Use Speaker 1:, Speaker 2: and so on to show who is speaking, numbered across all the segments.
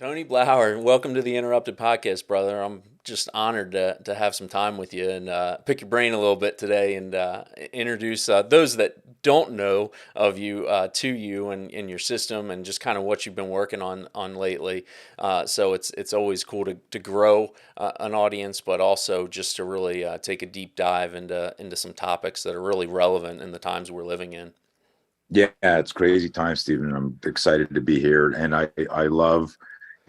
Speaker 1: Tony Blauer, welcome to the Interrupted Podcast, brother. I'm just honored to have some time with you and pick your brain a little bit today and introduce those that don't know of you to you and your system and just kind of what you've been working on lately. So it's always cool to grow an audience, but also just to really take a deep dive into some topics that are really relevant in the times we're living in.
Speaker 2: Yeah, it's crazy time, Stephen. I'm excited to be here. And I love,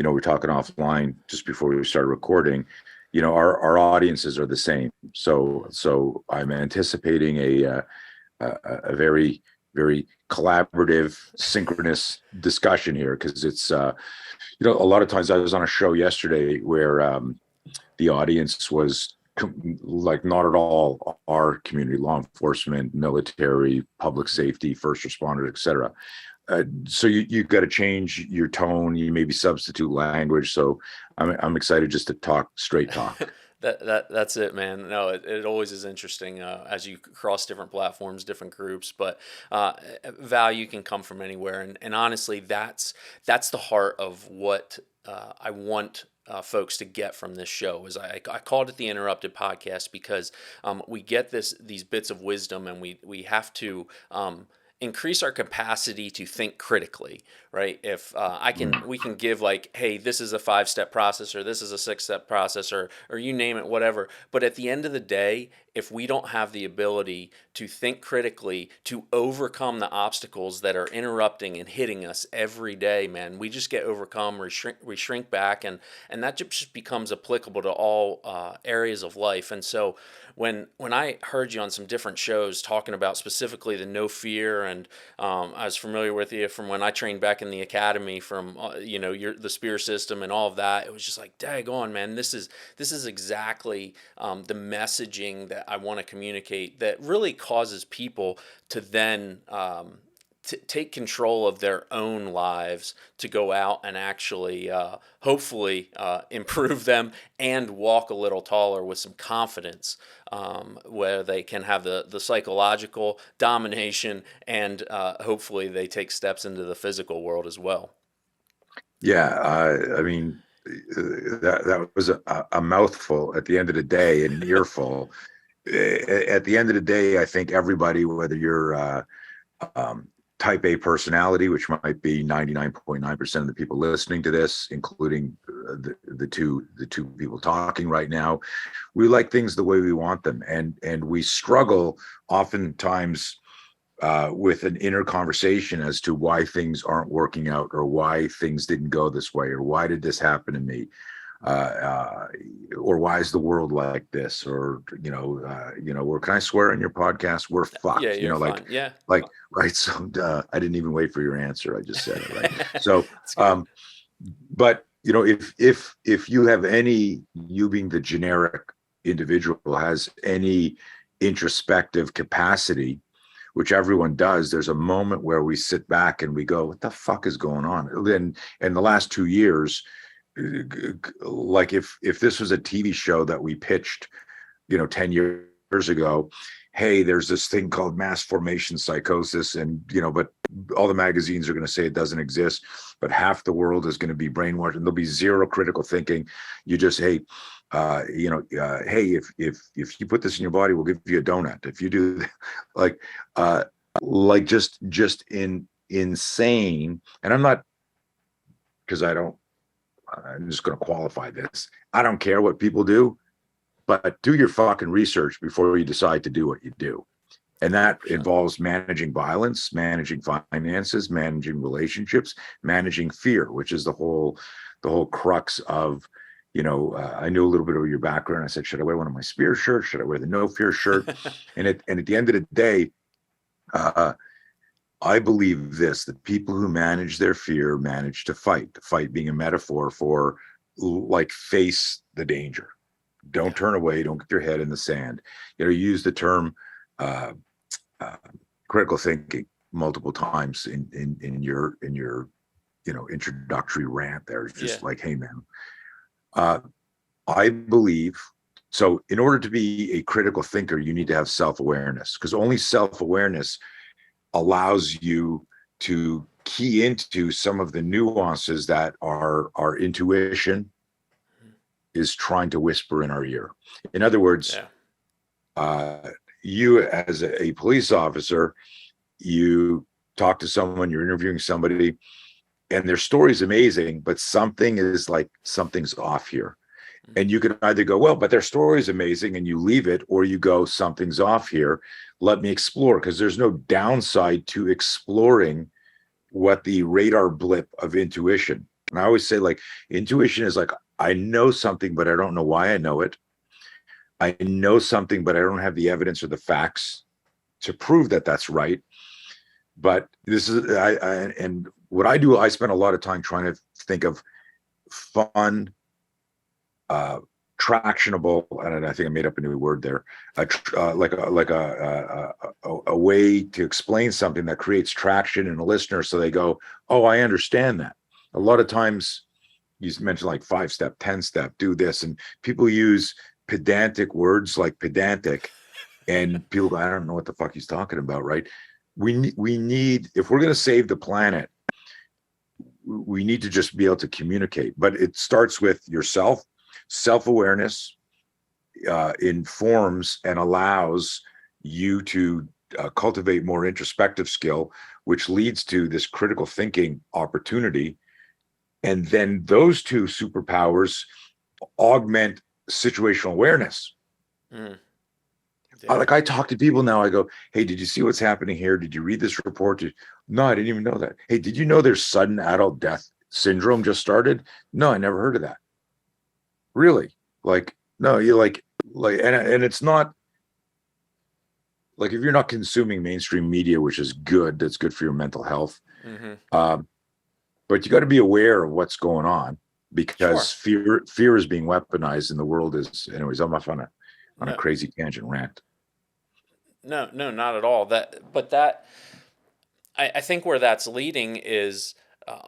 Speaker 2: we're talking offline just before we started recording. Our audiences are the same. So I'm anticipating a very, very collaborative, synchronous discussion here because it's, a lot of times I was on a show yesterday where the audience was like not at all our community, law enforcement, military, public safety, first responders, etc. So you got to change your tone. You maybe substitute language. So I'm excited just to talk straight talk.
Speaker 1: That's it, man. No, it always is interesting as you cross different platforms, different groups, but value can come from anywhere, and honestly, that's the heart of what I want. Folks to get from this show is I called it the Interrupted Podcast because we get these bits of wisdom and we have to increase our capacity to think critically, right? If we can give like, hey, this is a 5-step process, or this is a 6-step process, or you name it, whatever. But at the end of the day, if we don't have the ability to think critically, to overcome the obstacles that are interrupting and hitting us every day, man, we just get overcome, we shrink back, and that just becomes applicable to all areas of life. And so when I heard you on some different shows talking about specifically the no fear, and I was familiar with you from when I trained back in the academy, from the spear system and all of that, it was just like, daggone, man, this is exactly the messaging that I want to communicate that really causes people to then take control of their own lives, to go out and actually hopefully improve them and walk a little taller with some confidence, where they can have the psychological domination, and hopefully they take steps into the physical world as well.
Speaker 2: Yeah, I mean that was a mouthful at the end of the day, and an earful. At the end of the day, I think everybody, whether you're um, type A personality, which might be 99.9% of the people listening to this, including the two people talking right now, we like things the way we want them, and we struggle oftentimes with an inner conversation as to why things aren't working out, or why things didn't go this way, or why did this happen to me, uh, uh, or why is the world like this, or or can I swear on your podcast? We're
Speaker 1: Yeah,
Speaker 2: fucked,
Speaker 1: you're fine. Yeah.
Speaker 2: right. So I didn't even wait for your answer. I just said it, right. So,
Speaker 1: It's good.
Speaker 2: but if you have any, you being the generic individual, has any introspective capacity, which everyone does, there's a moment where we sit back and we go, what the fuck is going on? And in the last 2 years, like if this was a TV show that we pitched, 10 years ago, hey, there's this thing called mass formation psychosis, and but all the magazines are going to say it doesn't exist, but half the world is going to be brainwashed, and there'll be zero critical thinking. You just, hey, hey, if you put this in your body, we'll give you a donut. If you do, like, uh, just insane. And I'm not, because I'm just going to qualify this. I don't care what people do, but do your fucking research before you decide to do what you do. And that
Speaker 1: 100%.
Speaker 2: involves managing violence, managing finances, managing relationships, managing fear, which is the whole crux of, I knew a little bit of your background. I said, should I wear one of my spear shirts? Should I wear the no fear shirt? And at the end of the day, uh, I believe this: that people who manage their fear manage to fight being a metaphor for, like, face the danger. Don't
Speaker 1: Yeah.
Speaker 2: turn away. Don't get your head in the sand. You use the term uh, uh, critical thinking multiple times in your introductory rant. There, it's
Speaker 1: Yeah.
Speaker 2: just like, hey man, uh, I believe so. In order to be a critical thinker, you need to have self awareness, because only self awareness allows you to key into some of the nuances that our intuition is trying to whisper in our ear. In other words,
Speaker 1: Yeah.
Speaker 2: uh, you as a police officer, you talk to someone, you're interviewing somebody, and their story's amazing, but something is like, something's off here. And you can either go, well, but their story is amazing, and you leave it, or you go, something's off here. Let me explore, because there's no downside to exploring what the radar blip of intuition. And I always say, like, intuition is like, I know something, but I don't know why I know it. I know something, but I don't have the evidence or the facts to prove that that's right. But this is, and what I do, I spend a lot of time trying to think of fun, uh, tractionable, and I think I made up a new word there, a way to explain something that creates traction in a listener, so they go, "Oh, I understand that." A lot of times, you mentioned like 5-step, 10-step, do this, and people use pedantic words like pedantic, and people go, "I don't know what the fuck he's talking about," right? We need, if we're going to save the planet, we need to just be able to communicate. But it starts with yourself. Self-awareness informs and allows you to cultivate more introspective skill, which leads to this critical thinking opportunity. And then those two superpowers augment situational awareness.
Speaker 1: Mm. Yeah.
Speaker 2: Like, I talk to people now, I go, "Hey, did you see what's happening here? Did you read this report?" No, I didn't even know that. "Hey, did you know there's sudden adult death syndrome just started?" "No, I never heard of that." "Really?" Like, no, you're like, and it's not like, if you're not consuming mainstream media, which is good, that's good for your mental health.
Speaker 1: Mm-hmm.
Speaker 2: Um, but you got to be aware of what's going on, because
Speaker 1: Sure.
Speaker 2: fear is being weaponized, and the world is. Anyways, I'm off on a
Speaker 1: No,
Speaker 2: crazy tangent rant.
Speaker 1: no, not at all. I think where that's leading is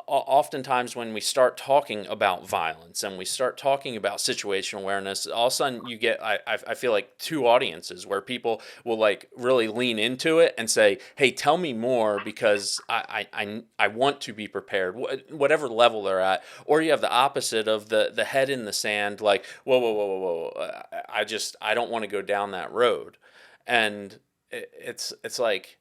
Speaker 1: oftentimes when we start talking about violence and we start talking about situational awareness, all of a sudden you get, I feel like, two audiences where people will like really lean into it and say, "Hey, tell me more, because I want to be prepared," whatever level they're at. Or you have the opposite of the head in the sand, like, "Whoa, whoa, whoa, whoa, whoa. I don't want to go down that road." And it's like,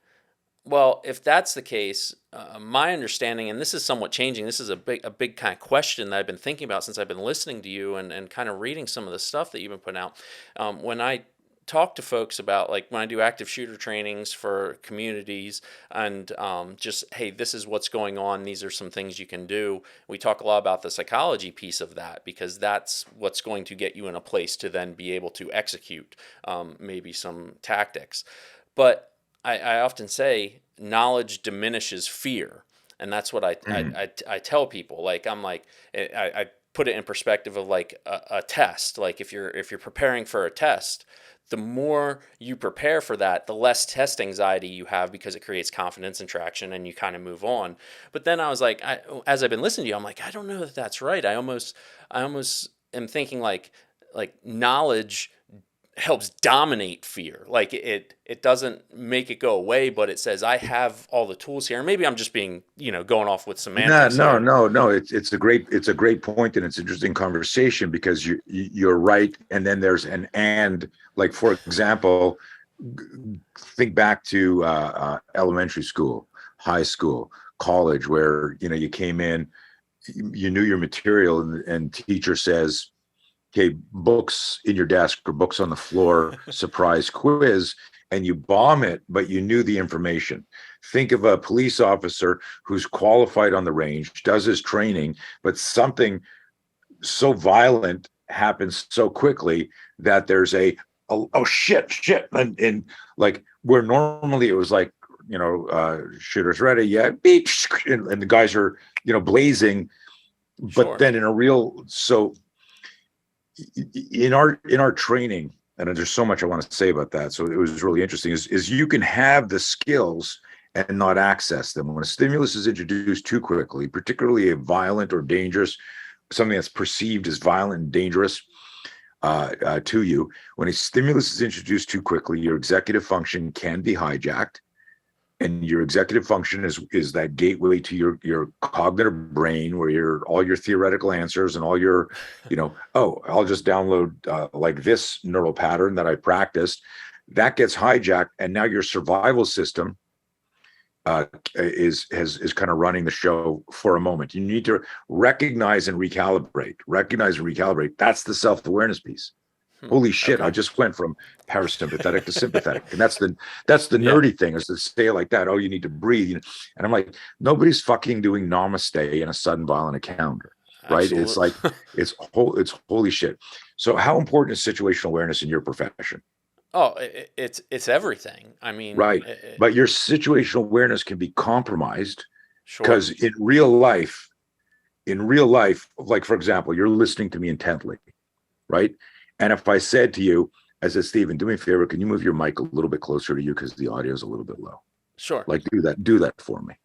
Speaker 1: well, if that's the case, my understanding, and this is somewhat changing, this is a big kind of question that I've been thinking about since I've been listening to you and kind of reading some of the stuff that you've been putting out. When I talk to folks about, like, when I do active shooter trainings for communities and just, hey, this is what's going on, these are some things you can do. We talk a lot about the psychology piece of that, because that's what's going to get you in a place to then be able to execute maybe some tactics. But I often say knowledge diminishes fear. And that's what
Speaker 2: Mhm.
Speaker 1: I tell people. Like, I'm like, I put it in perspective of like a test. Like, if you're preparing for a test, the more you prepare for that, the less test anxiety you have, because it creates confidence and traction and you kind of move on. But then I was like, as I've been listening to you, I'm like, I don't know that that's right. I almost am thinking like knowledge helps dominate fear. Like, it doesn't make it go away, but it says, I have all the tools here. And maybe I'm just being, going off with
Speaker 2: No,
Speaker 1: semantics
Speaker 2: no,
Speaker 1: here.
Speaker 2: no, no. It's a great point, and it's an interesting conversation, because you're right. And then there's an and, like, for example, think back to elementary school, high school, college, where you came in, you knew your material, and teacher says, "Okay, books in your desk or books on the floor, surprise quiz," and you bomb it, but you knew the information. Think of a police officer who's qualified on the range, does his training, but something so violent happens so quickly that there's oh, shit, and like, where normally it was like, shooters ready, yeah, beep, and the guys are blazing, but
Speaker 1: Sure.
Speaker 2: then in a real, so in our training, and there's so much I want to say about that, so it was really interesting, is you can have the skills and not access them when a stimulus is introduced too quickly, particularly a violent or dangerous, something that's perceived as violent and dangerous to you. When a stimulus is introduced too quickly, your executive function can be hijacked, And your executive function is that gateway to your cognitive brain, where all your theoretical answers and all your, oh, I'll just download like this neural pattern that I practiced. That gets hijacked, and now your survival system is kind of running the show for a moment. You need to recognize and recalibrate. Recognize and recalibrate. That's the self-awareness piece. Holy shit, I
Speaker 1: Okay.
Speaker 2: just went from parasympathetic to sympathetic. And that's the
Speaker 1: Yeah.
Speaker 2: nerdy thing, is to say it like that. Oh, you need to breathe. And I'm like, nobody's fucking doing namaste in a sudden violent encounter. Right. It's
Speaker 1: Absolutely.
Speaker 2: like it's holy shit. So how important is situational awareness in your profession?
Speaker 1: Oh, it's everything. I mean,
Speaker 2: Right. But your situational awareness can be compromised
Speaker 1: sure.
Speaker 2: because in real life, like for example, you're listening to me intently, right? And if I said to you, I said, Stephen, do me a favor, can you move your mic a little bit closer to you because the audio is a little bit low?
Speaker 1: Sure.
Speaker 2: Like do that for me.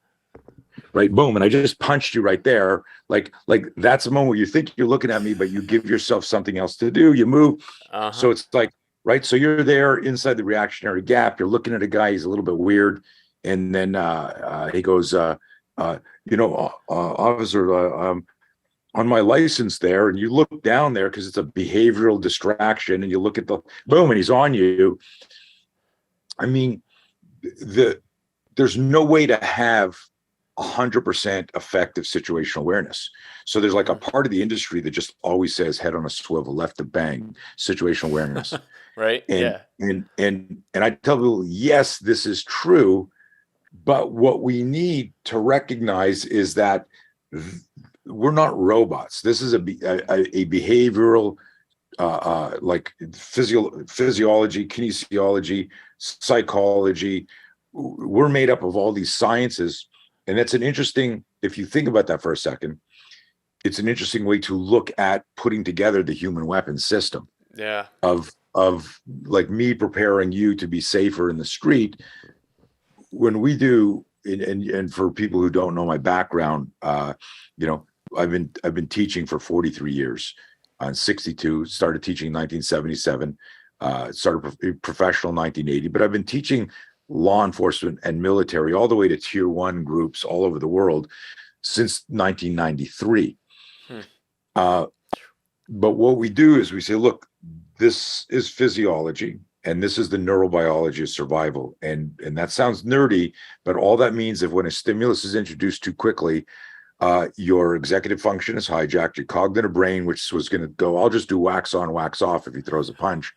Speaker 2: Right. Boom. And I just punched you right there. Like that's a moment where you think you're looking at me, but you give yourself something else to do. You move.
Speaker 1: Uh-huh.
Speaker 2: So it's like, right. So you're there inside the reactionary gap. You're looking at a guy, he's a little bit weird. And then he goes, officer, on my license there, and you look down there because it's a behavioral distraction, and you look at the boom, and he's on you. I mean, there's no way to have 100% effective situational awareness. So there's like a
Speaker 1: Mhm.
Speaker 2: part of the industry that just always says head on a swivel, left to bang, situational awareness.
Speaker 1: Right?
Speaker 2: And
Speaker 1: Yeah.
Speaker 2: I tell people, yes, this is true, but what we need to recognize is that we're not robots. This is a behavioral, like physiology, kinesiology, psychology. We're made up of all these sciences, and that's an interesting. If you think about that for a second, it's an interesting way to look at putting together the human weapon system
Speaker 1: Yeah.
Speaker 2: of like me preparing you to be safer in the street. When we do, and for people who don't know my background, you know, I've been teaching for 43 years. On 62, started teaching in 1977, started professional in 1980, but I've been teaching law enforcement and military all the way to tier one groups all over the world since 1993.
Speaker 1: Hmm.
Speaker 2: Uh, but what we do is we say, look, this is physiology and this is the neurobiology of survival. And that sounds nerdy, but all that means is when a stimulus is introduced too quickly, your executive function is hijacked, your cognitive brain, which was going to go, I'll just do wax on, wax off if he throws a punch,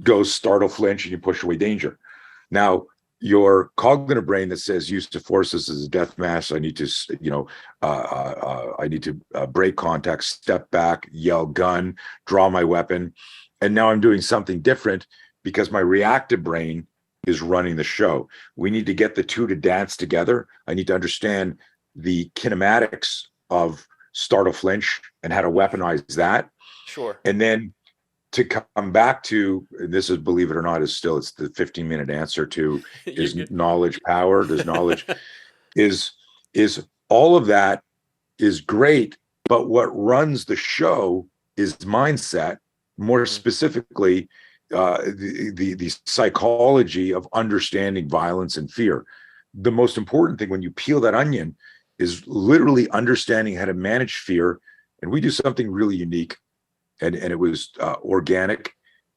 Speaker 2: goes startle-flinch and you push away danger. Now, your cognitive brain that says use of forces is a death mass. I need to, break contact, step back, yell gun, draw my weapon. And now I'm doing something different because my reactive brain is running the show. We need to get the two to dance together. I need to understand the kinematics of startle-flinch and how to weaponize that.
Speaker 1: Sure.
Speaker 2: And then to come back to, and this is, believe it or not, it's the 15-minute answer to,
Speaker 1: You're
Speaker 2: is
Speaker 1: good.
Speaker 2: knowledge power? Does knowledge is all of that is great, but what runs the show is mindset, more
Speaker 1: Mhm.
Speaker 2: specifically, the psychology of understanding violence and fear. The most important thing when you peel that onion is literally understanding how to manage fear. And we do something really unique, and it was organic.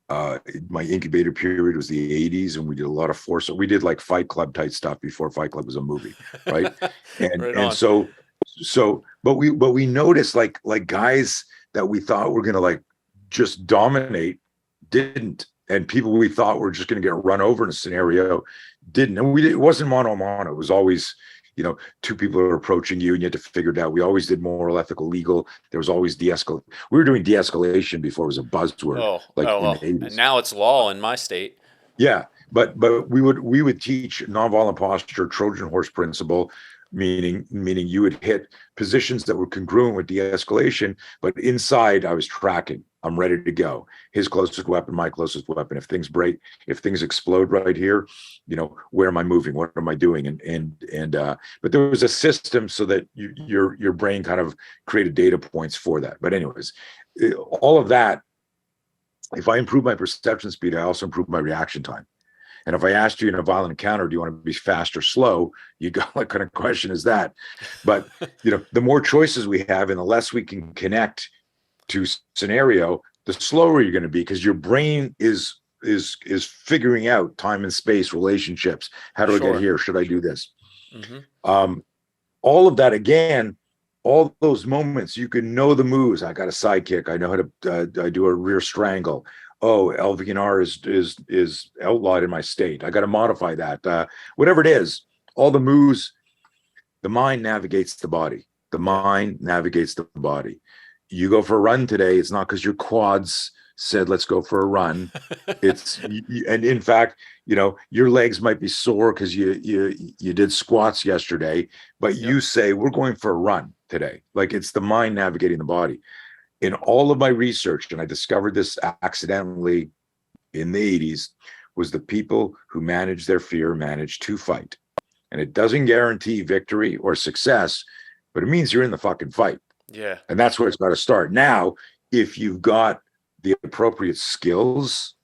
Speaker 2: My incubator period was the 80s, and we did a lot of force. We did like Fight Club type stuff before Fight Club was a movie, right? And
Speaker 1: Right
Speaker 2: and
Speaker 1: on.
Speaker 2: so, but we noticed like guys that we thought were gonna like just dominate didn't, and people we thought were just gonna get run over in a scenario didn't. And it wasn't mano a mano. It was always, two people are approaching you and you had to figure it out. We always did moral, ethical, legal. There was always de-escalation. We were doing de-escalation before it was a buzzword,
Speaker 1: Oh,
Speaker 2: like
Speaker 1: oh
Speaker 2: in the
Speaker 1: well. And
Speaker 2: 80s.
Speaker 1: now it's law in my state.
Speaker 2: Yeah, but we would teach nonviolent posture, Trojan horse principle, meaning you would hit positions that were congruent with de-escalation, but inside I was tracking. I'm ready to go. His closest weapon, my closest weapon. If things break, if things explode right here, where am I moving? What am I doing? But there was a system so that your brain kind of created data points for that. But anyways, all of that, if I improve my perception speed, I also improve my reaction time. And if I asked you in a violent encounter, do you want to be fast or slow? You go, what kind of question is that? But the more choices we have and the less we can connect to scenario, the slower you're going to be, because your brain is figuring out time and space, relationships. How do I get
Speaker 1: Sure.
Speaker 2: here? Should I do this?
Speaker 1: Mm-hmm.
Speaker 2: All of that, again, all those moments, you can know the moves. I got a side kick. I know how to I do a rear strangle. Oh, LVNR is outlawed in my state. I got to modify that. Whatever it is, all the moves, the mind navigates the body. The
Speaker 1: Yeah.
Speaker 2: mind navigates the body. You go for a run today, it's not because your quads said, let's go for a run. And in fact, your legs might be sore because you did squats yesterday, but
Speaker 1: Yep.
Speaker 2: you say, we're going for a run today. Like, it's the mind navigating the body. In all of my research, and I discovered this accidentally in the 80s, was the people who manage their fear manage to fight. And it doesn't guarantee victory or success, but it means you're in the fucking fight.
Speaker 1: Yeah.
Speaker 2: And that's where it's got to start. Now, if you've got the appropriate skills,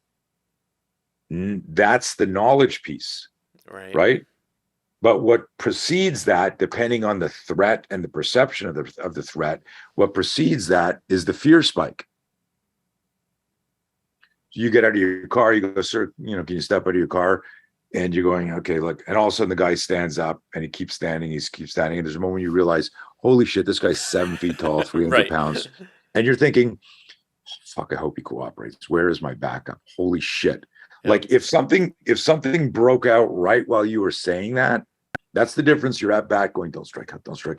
Speaker 2: that's the knowledge piece,
Speaker 1: Right.
Speaker 2: right? But what precedes that, depending on the threat and the perception of the threat, what precedes that is the fear spike. So you get out of your car, you go, sir, can you step out of your car? And you're going, okay, look. And all of a sudden the guy stands up and he keeps standing. And there's a moment you realize, holy shit, this guy's 7 feet tall, 300
Speaker 1: Right.
Speaker 2: pounds. And you're thinking, fuck, I hope he cooperates. Where is my backup? Holy shit.
Speaker 1: Yep.
Speaker 2: Like, if something broke out right while you were saying that, that's the difference. You're at bat going, don't strike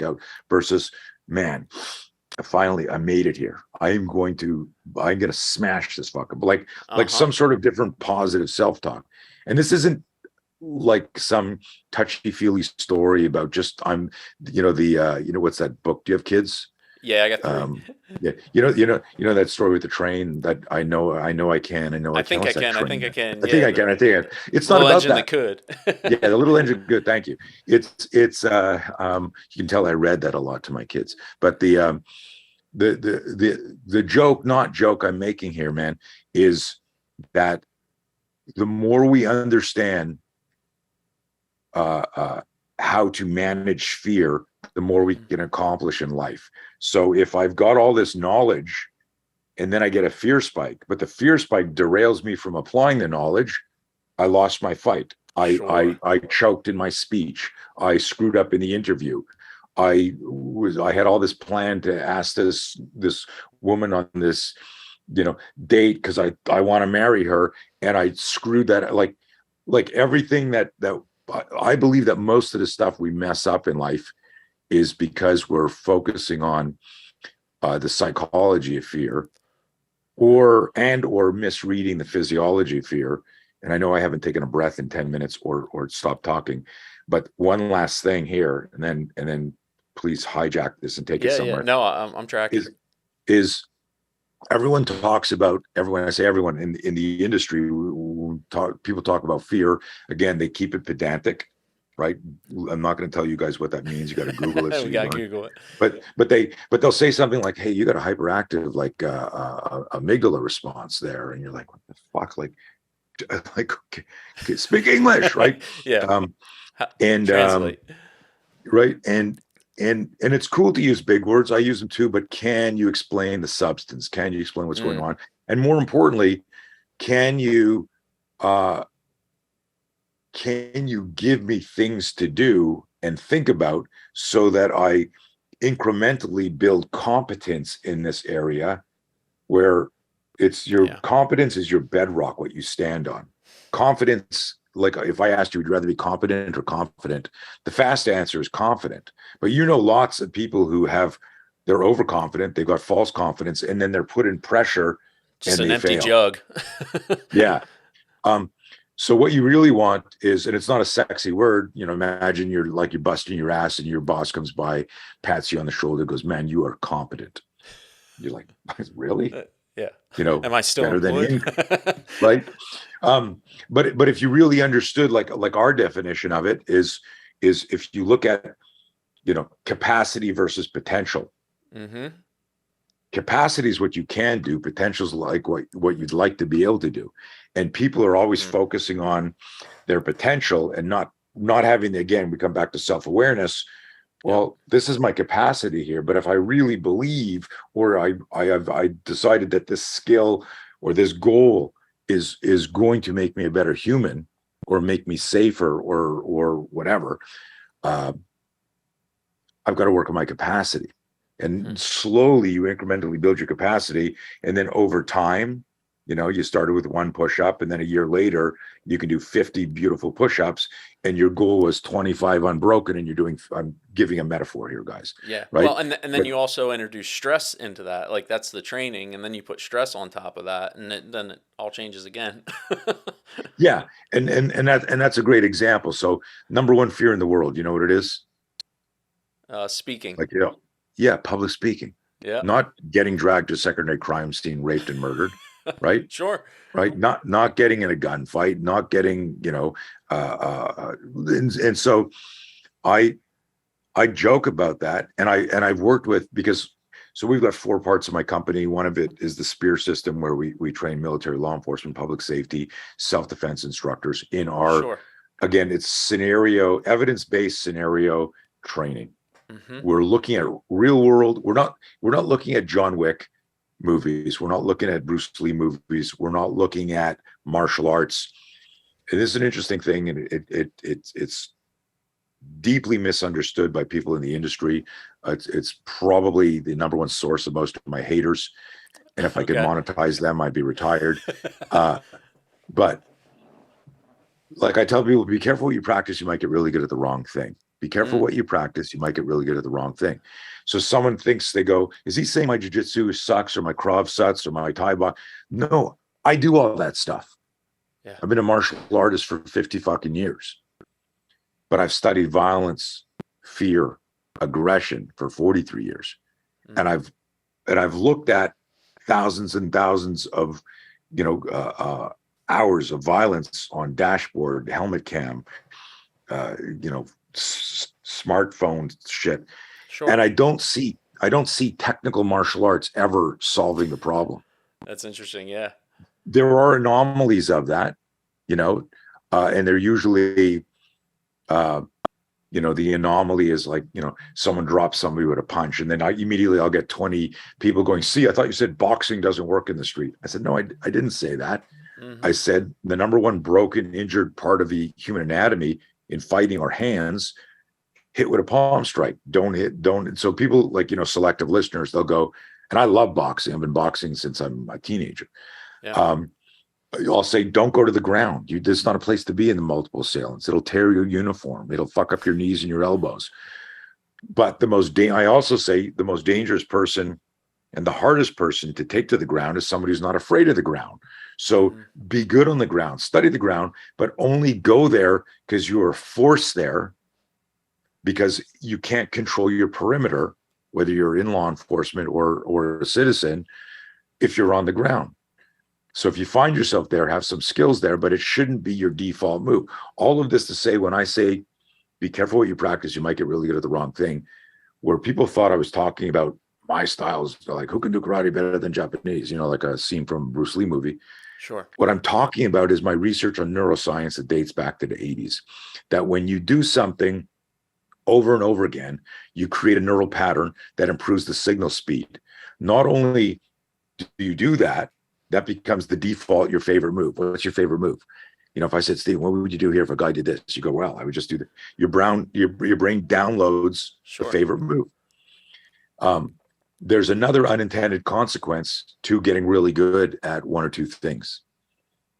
Speaker 2: out, versus, man, finally I made it here. I'm gonna smash this fucker. Like some sort of different positive self-talk. And this isn't like some touchy-feely story about just what's that book? Do you have kids?
Speaker 1: Yeah, I got 3.
Speaker 2: Yeah, that story with the train, that I know I can.
Speaker 1: I think I
Speaker 2: What's that
Speaker 1: can. I
Speaker 2: train?
Speaker 1: think I can.
Speaker 2: I think
Speaker 1: Yeah.
Speaker 2: I can. I think it's not
Speaker 1: Little
Speaker 2: about
Speaker 1: engine that
Speaker 2: that.
Speaker 1: could.
Speaker 2: Yeah, the little engine. Good, thank you. It's you can tell I read that a lot to my kids. But the joke, not joke, I'm making here, man, is that the more we understand how to manage fear, the more we can accomplish in life. So if I've got all this knowledge and then I get a fear spike, but the fear spike derails me from applying the knowledge, I lost my fight.
Speaker 1: Sure.
Speaker 2: I choked in my speech. I screwed up in the interview. I had all this plan to ask this woman on this date because I want to marry her, and I screwed that. Like everything that I believe that most of the stuff we mess up in life is because we're focusing on the psychology of fear, or misreading the physiology of fear. And I know I haven't taken a breath in 10 minutes or stopped talking, but one last thing here, and then please hijack this and take it
Speaker 1: Yeah. Yeah.
Speaker 2: somewhere.
Speaker 1: No, I'm tracking.
Speaker 2: Is everyone talks about, I say everyone in the industry, people talk about fear. Again, they keep it pedantic, right? I'm not going to tell you guys what that means. You got to Google it. So
Speaker 1: We
Speaker 2: you
Speaker 1: got to
Speaker 2: learn.
Speaker 1: Google it.
Speaker 2: But they'll say something like, hey, you got a hyperactive amygdala response there, and you're like, what the fuck? Okay, speak English, right?
Speaker 1: Yeah.
Speaker 2: And
Speaker 1: Translate.
Speaker 2: right, and it's cool to use big words. I use them too, but can you explain the substance? Can you explain what's going on? And more importantly, can you give me things to do and think about so that I incrementally build competence in this area, where it's your competence is your bedrock, what you stand on. Confidence, like if I asked you, would you rather be competent or confident? The fast answer is confident. But lots of people who they're overconfident, they've got false confidence, and then they're put in pressure
Speaker 1: Just
Speaker 2: and
Speaker 1: an
Speaker 2: they
Speaker 1: empty
Speaker 2: fail.
Speaker 1: jug.
Speaker 2: Yeah. So what you really want is, and it's not a sexy word, imagine you're busting your ass and your boss comes by, pats you on the shoulder, goes, man, you are competent. You're like, really?
Speaker 1: Yeah.
Speaker 2: Am
Speaker 1: I still
Speaker 2: better
Speaker 1: employed?
Speaker 2: than him? Right. But if you really understood, like our definition of it is if you look at, capacity versus potential.
Speaker 1: Mm-hmm.
Speaker 2: Capacity is what you can do. Potential is like what you'd like to be able to do. And people are always focusing on their potential and not having, again, we come back to self-awareness.
Speaker 1: Yep.
Speaker 2: Well, this is my capacity here, but if I really believe, or I decided that this skill or this goal is going to make me a better human or make me safer or whatever, uh, I've got to work on my capacity. And slowly you incrementally build your capacity. And then over time, you started with one push-up, and then a year later, you can do 50 beautiful push-ups, and your goal was 25 unbroken, and I'm giving a metaphor here, guys.
Speaker 1: Yeah.
Speaker 2: Right?
Speaker 1: Well, and then
Speaker 2: But
Speaker 1: you also introduce stress into that. Like that's the training, and then you put stress on top of that, and then it all changes again.
Speaker 2: yeah, and that's a great example. So number one fear in the world, you know what it is?
Speaker 1: Speaking.
Speaker 2: Like, yeah, public speaking.
Speaker 1: Yeah.
Speaker 2: Not getting dragged to a secondary crime scene, raped and murdered, right?
Speaker 1: Sure.
Speaker 2: Right, not getting in a gunfight, not getting, and so I joke about that, and I've worked with, because so we've got four parts of my company. One of it is the SPEAR system, where we train military, law enforcement, public safety, self-defense instructors in our,
Speaker 1: Sure.
Speaker 2: again, it's evidence-based scenario training. We're looking at real world. We're not looking at John Wick movies. We're not looking at Bruce Lee movies. We're not looking at martial arts. And this is an interesting thing, and it's deeply misunderstood by people in the industry. It's probably the number one source of most of my haters. And if I could monetize them, I'd be retired. But like I tell people, be careful what you practice. You might get really good at the wrong thing. Be careful what you practice. You might get really good at the wrong thing. So someone thinks, they go, is he saying my jiu-jitsu sucks, or my Krav sucks, or my Thai box? No, I do all that stuff.
Speaker 1: Yeah.
Speaker 2: I've been a martial artist for 50 fucking years. But I've studied violence, fear, aggression for 43 years. And I've looked at thousands and thousands of, hours of violence on dashboard, helmet cam, smartphone shit.
Speaker 1: Sure.
Speaker 2: And I don't see technical martial arts ever solving the problem.
Speaker 1: That's interesting. Yeah.
Speaker 2: There are anomalies of that, and they're usually, the anomaly is like, someone drops somebody with a punch, and then I'll get 20 people going, see, I thought you said boxing doesn't work in the street. I said, no, I didn't say that. I said the number one broken, injured part of the human anatomy in fighting are hands. Hit with a palm strike. Don't. So people, like, selective listeners, they'll go, and I love boxing. I've been boxing since I'm a teenager.
Speaker 1: Yeah.
Speaker 2: I'll say, don't go to the ground. This is not a place to be in the multiple assailants. It'll tear your uniform. It'll fuck up your knees and your elbows. But I also say the most dangerous person and the hardest person to take to the ground is somebody who's not afraid of the ground. So be good on the ground, study the ground, but only go there because you are forced there, because you can't control your perimeter, whether you're in law enforcement or a citizen, if you're on the ground. So if you find yourself there, have some skills there, but it shouldn't be your default move. All of this to say, when I say, be careful what you practice, you might get really good at the wrong thing, where people thought I was talking about my styles, like, who can do karate better than Japanese, like a scene from a Bruce Lee movie.
Speaker 1: Sure.
Speaker 2: What I'm talking about is my research on neuroscience that dates back to the 80s, that when you do something over and over again, you create a neural pattern that improves the signal speed. Not only do you do that, that becomes the default, your favorite move. What's your favorite move? If I said, Steve, what would you do here if a guy did this? You go, well, I would just do that. Your brain downloads the favorite move. There's another unintended consequence to getting really good at one or two things.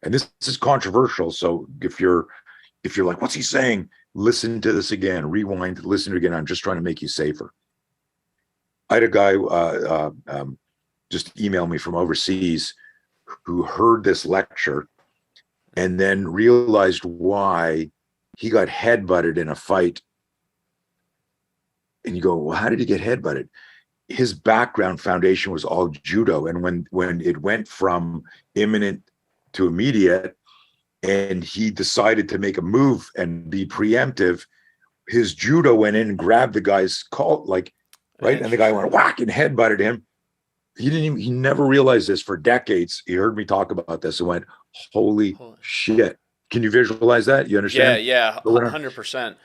Speaker 2: And this is controversial. So if you're like, what's he saying? Listen to this again, rewind, listen to it again. I'm just trying to make you safer. I had a guy just email me from overseas who heard this lecture and then realized why he got headbutted in a fight. And you go, well, how did he get headbutted? His background foundation was all judo. And when it went from imminent to immediate, and he decided to make a move and be preemptive, his judo went in and grabbed the guy's collar, right? And the guy went whack and headbutted him. He never realized this for decades. He heard me talk about this and went, holy shit. Can you visualize that? You
Speaker 1: Yeah,
Speaker 2: understand?
Speaker 1: yeah,
Speaker 2: So when
Speaker 1: 100%.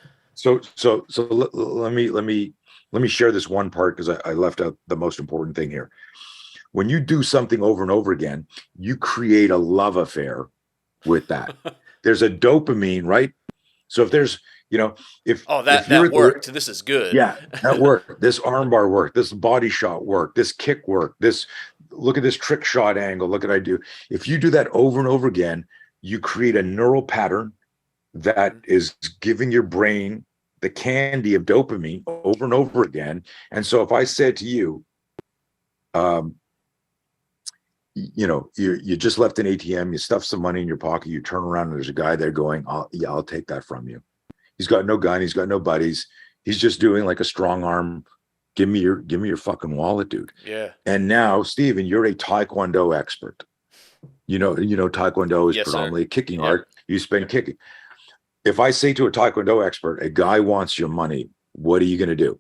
Speaker 2: let me share this one part because I left out the most important thing here. When you do something over and over again, you create a love affair with that. There's a dopamine, right? So if there's, you know,
Speaker 1: Oh,
Speaker 2: if you're
Speaker 1: that
Speaker 2: at the,
Speaker 1: worked. This is good.
Speaker 2: yeah, that worked. This armbar worked. This body shot worked. This kick worked. This, look at this trick shot angle. Look at I do. If you do that over and over again, you create a neural pattern that
Speaker 1: Mhm.
Speaker 2: is giving your brain the candy of dopamine over and over again. And so if I said to you, um, you just left an ATM, you stuff some money in your pocket, you turn around and there's a guy there going, yeah, I'll take that from you. He's got no gun, he's got no buddies, he's just doing like a strong arm. Give me your fucking wallet, dude.
Speaker 1: Yeah.
Speaker 2: And now, Steven, you're a Taekwondo expert. Taekwondo is
Speaker 1: Yes, sir.
Speaker 2: predominantly a kicking
Speaker 1: Yep.
Speaker 2: art. You spend kicking. If I say to a Taekwondo expert, a guy wants your money, what are you going to do?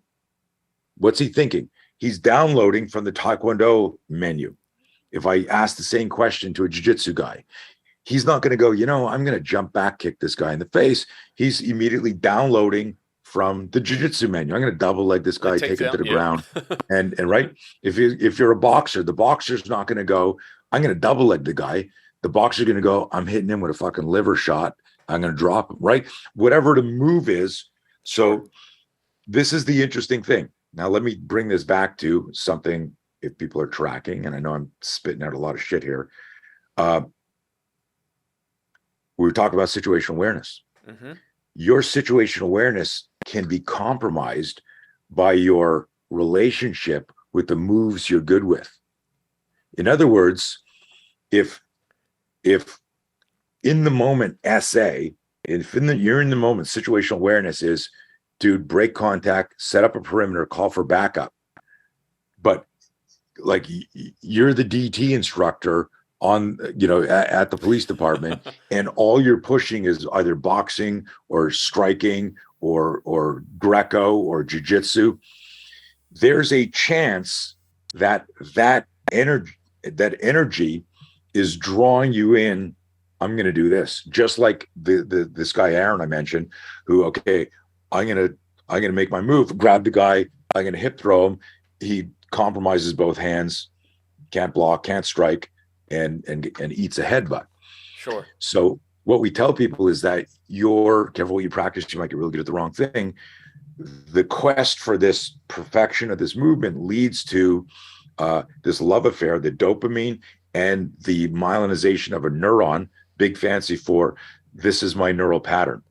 Speaker 2: What's he thinking? He's downloading from the Taekwondo menu. If I ask the same question to a jiu-jitsu guy, he's not going to go, I'm going to jump back, kick this guy in the face. He's immediately downloading from the jiu-jitsu menu. I'm going to double leg this guy, take him to the ground. And right. If you're a boxer, the boxer's not going to go, I'm going to double leg the guy. The boxer's going to go, I'm hitting him with a fucking liver shot. I'm going to drop him, right? Whatever the move is.
Speaker 1: Sure.
Speaker 2: So this is the interesting thing. Now, let me bring this back to something, if people are tracking, and I know I'm spitting out a lot of shit here. We were talking about situational awareness.
Speaker 1: Mm-hmm.
Speaker 2: Your situational awareness can be compromised by your relationship with the moves you're good with. In other words, if in the moment SA, you're in the moment, situational awareness is, dude, break contact, set up a perimeter, call for backup. But like you're the DT instructor on, at the police department, and all you're pushing is either boxing or striking or Greco or jiu-jitsu. There's a chance that energy is drawing you in. I'm going to do this, just like this guy Aaron I mentioned, who, okay, I'm gonna make my move, grab the guy, I'm gonna hip throw him. He compromises both hands, can't block, can't strike, and eats a headbutt.
Speaker 1: Sure.
Speaker 2: So what we tell people is that you're careful what you practice, you might get really good at the wrong thing. The quest for this perfection of this movement leads to this love affair, the dopamine and the myelinization of a neuron. Big fancy for, this is my neural pattern.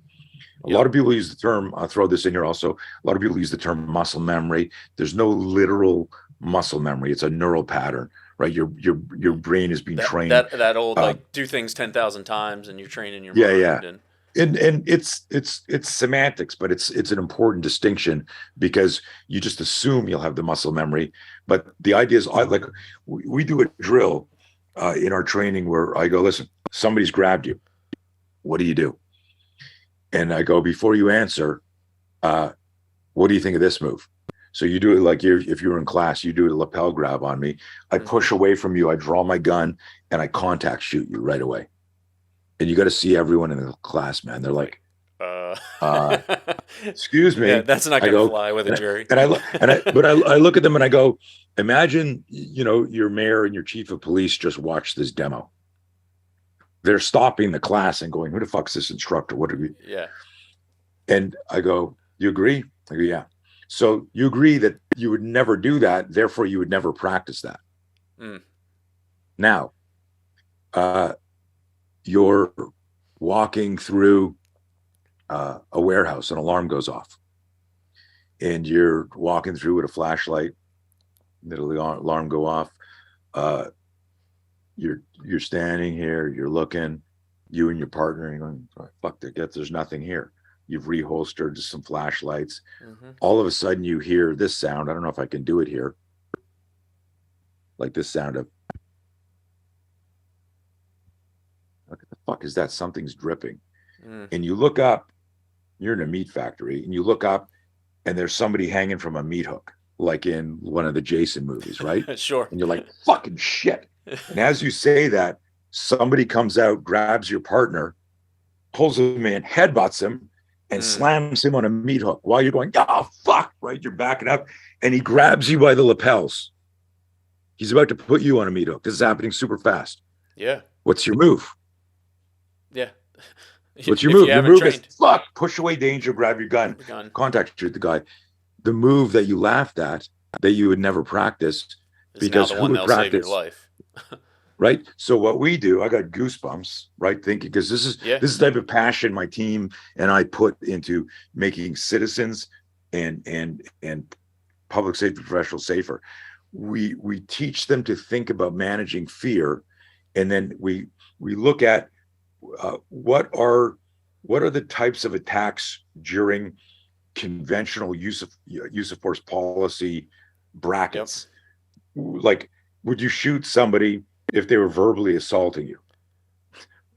Speaker 2: A lot of people use the term, I'll throw this in here also, a lot of people use the term muscle memory. There's no literal muscle memory. It's a neural pattern, right? Your brain is being trained.
Speaker 1: That old, do things 10,000 times and you're training your
Speaker 2: yeah,
Speaker 1: mind.
Speaker 2: Yeah. And it's semantics, but it's an important distinction, because you just assume you'll have the muscle memory. But the idea is, we do a drill in our training where I go, listen, somebody's grabbed you. What do? And I go, before you answer, what do you think of this move? So you do it like if you were in class, you do a lapel grab on me. I push away from you, I draw my gun, and I contact shoot you right away. And you got to see everyone in the class, man. They're like, excuse me.
Speaker 1: Yeah, that's not going to fly with a jury.
Speaker 2: But I look at them and I go, imagine, your mayor and your chief of police just watched this demo. They're stopping the class and going, who the fuck's this instructor? What are we?
Speaker 1: Yeah.
Speaker 2: And I go, you agree? I go, yeah. So you agree that you would never do that, therefore you would never practice that. Now, you're walking through a warehouse, an alarm goes off, and you're walking through with a flashlight, the alarm go off. You're standing here, you're looking, you and your partner, and you're going, fuck, there's nothing here. You've reholstered just some flashlights. All of a sudden you hear this sound. I don't know if I can do it here. Like this sound of, what the fuck is that? Something's dripping. And you look up, you're in a meat factory, and you look up and there's somebody hanging from a meat hook, like in one of the Jason movies, right?
Speaker 1: Sure.
Speaker 2: And you're like, fucking shit. And as you say that, somebody comes out, grabs your partner, pulls him in, headbutts him, and
Speaker 1: Mm.
Speaker 2: slams him on a meat hook while you're going, oh, fuck, right? You're backing up, and he grabs you by the lapels. He's about to put you on a meat hook. This is happening super fast.
Speaker 1: Yeah.
Speaker 2: What's your move?
Speaker 1: Yeah.
Speaker 2: What's your
Speaker 1: If you
Speaker 2: move? Your
Speaker 1: haven't
Speaker 2: move is
Speaker 1: trained,
Speaker 2: fuck, push away danger, grab your gun,
Speaker 1: the gun
Speaker 2: contact shoot the guy. The move that you laughed at, that you would never practice,
Speaker 1: is now
Speaker 2: because
Speaker 1: the
Speaker 2: who
Speaker 1: one
Speaker 2: would
Speaker 1: that'll save your
Speaker 2: practice?
Speaker 1: life.
Speaker 2: Right. So what we do, I got goosebumps, right? Thinking, because
Speaker 1: Yeah.
Speaker 2: this is the type of passion my team and I put into making citizens and public safety professionals safer. We teach them to think about managing fear, and then we look at what are the types of attacks during conventional use of force policy
Speaker 1: Yep.
Speaker 2: brackets. Like, would you shoot somebody if they were verbally assaulting you?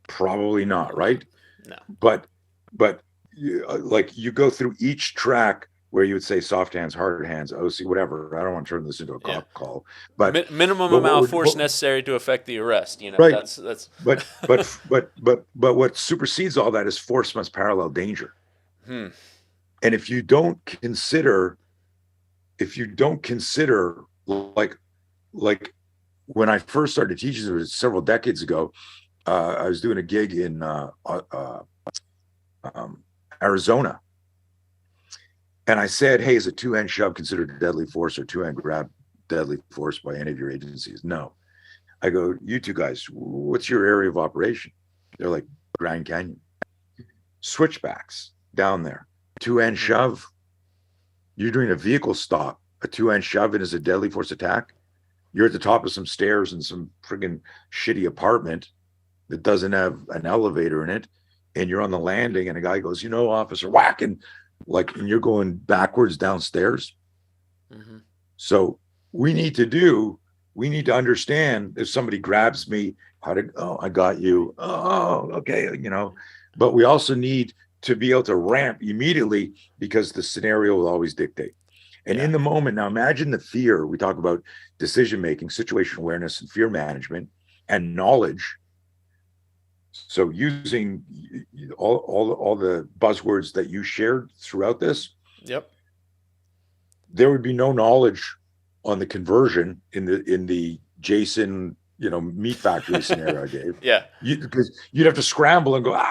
Speaker 2: Probably not, right?
Speaker 1: No.
Speaker 2: But like, you go through each track where you would say soft hands, hard hands, OC, whatever. I don't want to turn this into a
Speaker 1: Yeah.
Speaker 2: cop call, but
Speaker 1: Minimum
Speaker 2: but
Speaker 1: amount
Speaker 2: what
Speaker 1: of
Speaker 2: would
Speaker 1: force
Speaker 2: what,
Speaker 1: necessary to effect the arrest.
Speaker 2: right?
Speaker 1: That's.
Speaker 2: But what supersedes all that is force must parallel danger.
Speaker 1: Hmm.
Speaker 2: And if you don't consider, like when I first started teaching, it was several decades ago. I was doing a gig in um, Arizona, and I said, "Hey, is a two-hand shove considered deadly force, or two-hand grab deadly force by any of your agencies?" No. I go, "You two guys, what's your area of operation?" They're like, "Grand Canyon." Switchbacks down there, two-hand
Speaker 1: Mm-hmm.
Speaker 2: shove. You're doing a vehicle stop. A two-hand shove in is a deadly force attack. You're at the top of some stairs in some friggin' shitty apartment that doesn't have an elevator in it, and you're on the landing, and a guy goes, "Officer," whack, and you're going backwards downstairs.
Speaker 1: Mm-hmm.
Speaker 2: So we need to understand, if somebody grabs me, how to, oh, I got you. Oh, okay, but we also need to be able to ramp immediately, because the scenario will always dictate. And
Speaker 1: Yeah.
Speaker 2: in the moment, now imagine the fear. We talk about decision making, situational awareness, and fear management, and knowledge. So using all the buzzwords that you shared throughout this,
Speaker 1: Yep.
Speaker 2: there would be no knowledge on the conversion in the Jason, meat factory scenario I gave.
Speaker 1: Yeah.
Speaker 2: Because you'd have to scramble and go,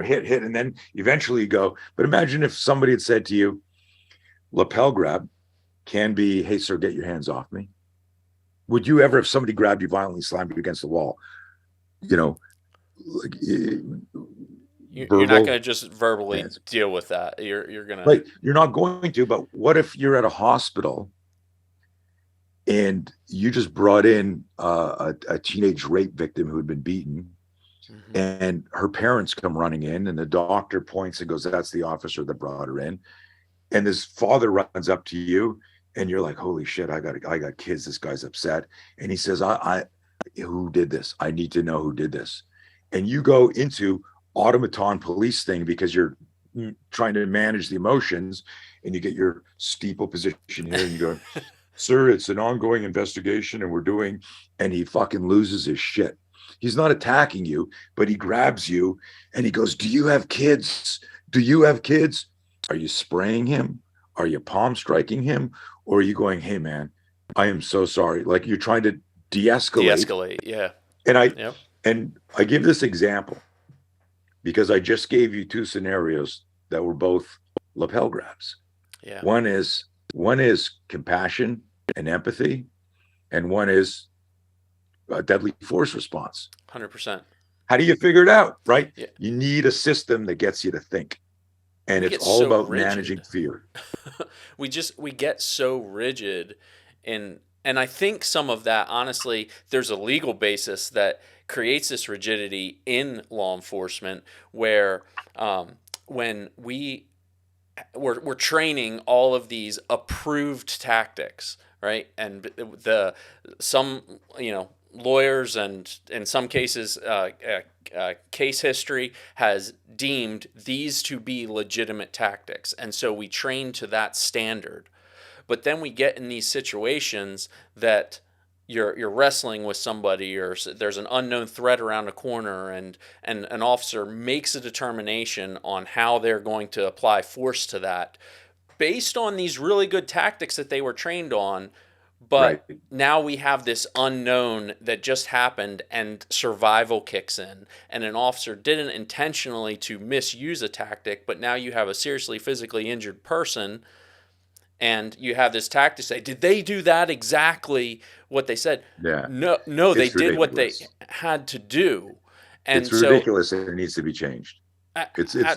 Speaker 2: hit, and then eventually you go. But imagine if somebody had said to you, lapel grab can be, "Hey sir, get your hands off me." Would you ever, if somebody grabbed you violently, slammed you against the wall, like,
Speaker 1: You're not going
Speaker 2: verbal
Speaker 1: to just verbally
Speaker 2: hands,
Speaker 1: deal with that. You're going to.
Speaker 2: right? You're not going to. But what if you're at a hospital and you just brought in a teenage rape victim who had been beaten,
Speaker 1: Mm-hmm.
Speaker 2: and her parents come running in, and the doctor points and goes, "That's the officer that brought her in." And this father runs up to you, and you're like, "Holy shit, I got kids. This guy's upset." And he says, I who did this? I need to know who did this." And you go into automaton police thing, because you're trying to manage the emotions, and you get your steeple position here, and you go, "Sir, it's an ongoing investigation, and we're doing," and he fucking loses his shit. He's not attacking you, but he grabs you and he goes, "Do you have kids? Do you have kids?" Are you spraying him? Are you palm striking him? Or are you going, "Hey man, I am so sorry." Like, you're trying to de-escalate.
Speaker 1: De-escalate. Yeah.
Speaker 2: And I
Speaker 1: Yep.
Speaker 2: and I give this example because I just gave you two scenarios that were both lapel grabs.
Speaker 1: Yeah.
Speaker 2: One is compassion and empathy, and one is a deadly force response.
Speaker 1: 100%.
Speaker 2: How do you figure it out, right?
Speaker 1: Yeah.
Speaker 2: You need a system that gets you to think. And
Speaker 1: We
Speaker 2: it's
Speaker 1: get
Speaker 2: all
Speaker 1: so
Speaker 2: about managing
Speaker 1: rigid.
Speaker 2: fear.
Speaker 1: We get so rigid, and I think some of that, honestly, there's a legal basis that creates this rigidity in law enforcement, where when we're training all of these approved tactics, right? And some lawyers, and in some cases case history has deemed these to be legitimate tactics, and so we train to that standard. But then we get in these situations that you're wrestling with somebody, or there's an unknown threat around a corner, and an officer makes a determination on how they're going to apply force to that based on these really good tactics that they were trained on.
Speaker 2: Right.
Speaker 1: But now we have this unknown that just happened, and survival kicks in, and an officer didn't intentionally to misuse a tactic, but now you have a seriously physically injured person, and you have this tactic say, did they do that exactly what they said?
Speaker 2: Yeah.
Speaker 1: No, no, they
Speaker 2: It's
Speaker 1: did what they
Speaker 2: ridiculous.
Speaker 1: had to do.
Speaker 2: It's
Speaker 1: And so
Speaker 2: ridiculous and it needs to be changed.
Speaker 1: a-
Speaker 2: It's yeah.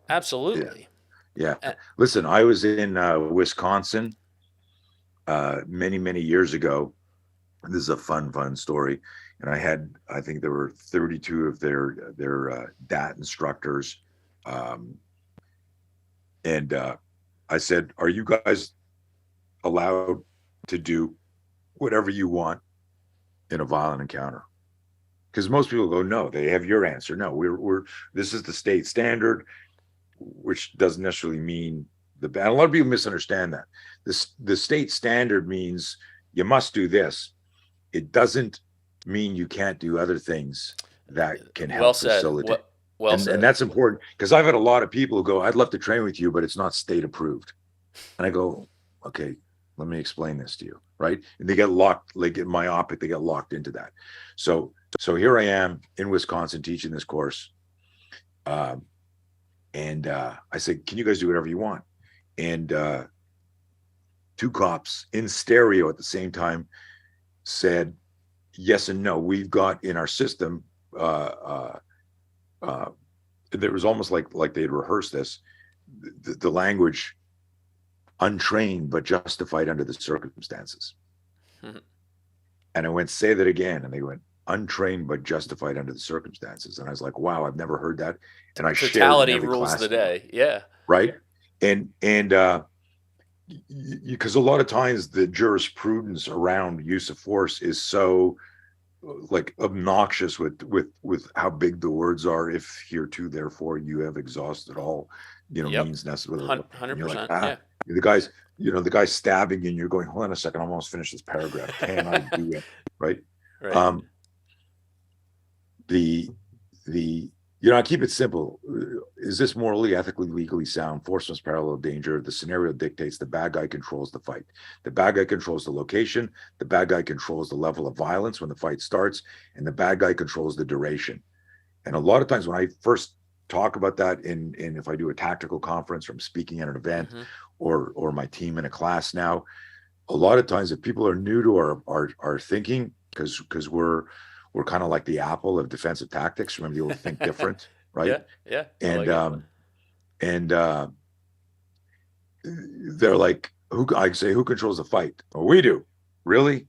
Speaker 1: absolutely.
Speaker 2: Yeah.
Speaker 1: Uh,
Speaker 2: Listen, I was in Wisconsin many years ago. This is a fun story. And I think there were 32 of their DAT instructors. Um, and I said, "Are you guys allowed to do whatever you want in a violent encounter?" Because most people go, "No." They have your answer. No, we're this is the state standard, which doesn't necessarily mean the bad. A lot of people misunderstand that. The state standard means you must do this. It doesn't mean you can't do other things that can
Speaker 1: well
Speaker 2: help
Speaker 1: said.
Speaker 2: facilitate.
Speaker 1: Well
Speaker 2: And
Speaker 1: said.
Speaker 2: that's important because I've had a lot of people who go, "I'd love to train with you, but it's not state approved." And I go, "Okay, let me explain this to you." Right. And they get locked, they get myopic, they get locked into that. So here I am in Wisconsin teaching this course. Um, and I said, "Can you guys do whatever you want?" And two cops in stereo at the same time said yes and no. We've got in our system, there was almost like they'd rehearsed this, the language untrained but justified under the circumstances. And I went, "Say that again." And they went, "Untrained but justified under the circumstances." And I was like, wow, I've never heard that. And I shared it in
Speaker 1: Totality
Speaker 2: every
Speaker 1: rules the
Speaker 2: class now.
Speaker 1: day. Yeah.
Speaker 2: Right. And because a lot of times the jurisprudence around use of force is so like obnoxious with how big the words are. If hereto therefore you have exhausted all
Speaker 1: Yep.
Speaker 2: means necessary, and you're like,
Speaker 1: 100%. Yeah.
Speaker 2: the guy's stabbing you and you're going, "Hold on a second, I'm almost finished this paragraph, can I do it?" Right.
Speaker 1: Right.
Speaker 2: um the the I keep it simple. Is this morally, ethically, legally sound? Force must parallel danger. The scenario dictates. The bad guy controls the fight. The bad guy controls the location. The bad guy controls the level of violence when the fight starts, and the bad guy controls the duration. And a lot of times when I first talk about that in if I do a tactical conference or I'm speaking at an event,
Speaker 1: Mm-hmm.
Speaker 2: or my team in a class now, a lot of times if people are new to our thinking, because we're kind of like the Apple of defensive tactics. Remember, you'll think different, right?
Speaker 1: Yeah. Yeah. I
Speaker 2: And
Speaker 1: like it.
Speaker 2: and they're like, "Who?" I say, "Who controls the fight?" "Oh, we do." "Really?"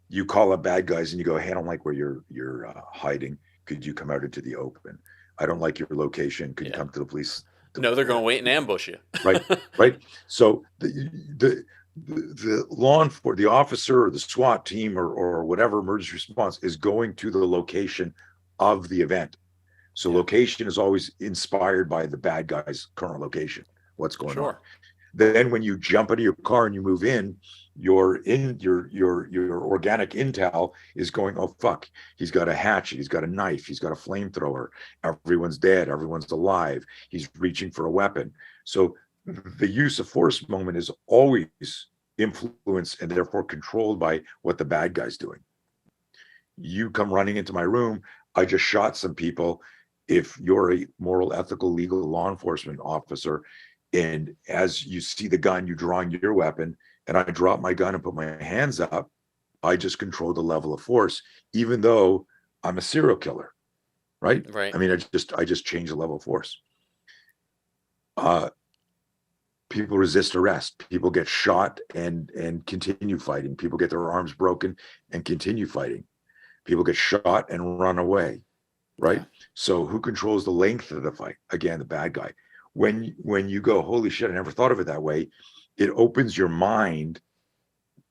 Speaker 2: You call up bad guys and you go, "Hey, I don't like where you're hiding. Could you come out into the open? I don't like your location. Could you
Speaker 1: Yeah.
Speaker 2: come to the police?"
Speaker 1: No, they're going to wait and ambush you.
Speaker 2: Right, right. So the law enforcement, the officer or the SWAT team or whatever emergency response is going to the location of the event. So
Speaker 1: Yeah.
Speaker 2: location is always inspired by the bad guy's current location, what's going on.
Speaker 1: Sure.
Speaker 2: Then when you jump into your car and you move in, your organic intel is going, "Oh fuck, he's got a hatchet, he's got a knife, he's got a flamethrower, everyone's dead, everyone's alive, he's reaching for a weapon." So the use of force moment is always influenced and therefore controlled by what the bad guy's doing. You come running into my room, I just shot some people. If you're a moral, ethical, legal law enforcement officer, and as you see the gun, you drawing your weapon, and I drop my gun and put my hands up, I just control the level of force, even though I'm a serial killer, right?
Speaker 1: Right.
Speaker 2: I mean, I just change the level of force. People resist arrest. People get shot and continue fighting. People get their arms broken and continue fighting. People get shot and run away, right?
Speaker 1: Yeah.
Speaker 2: So who controls the length of the fight? Again, the bad guy. When you go, "Holy shit, I never thought of it that way," it opens your mind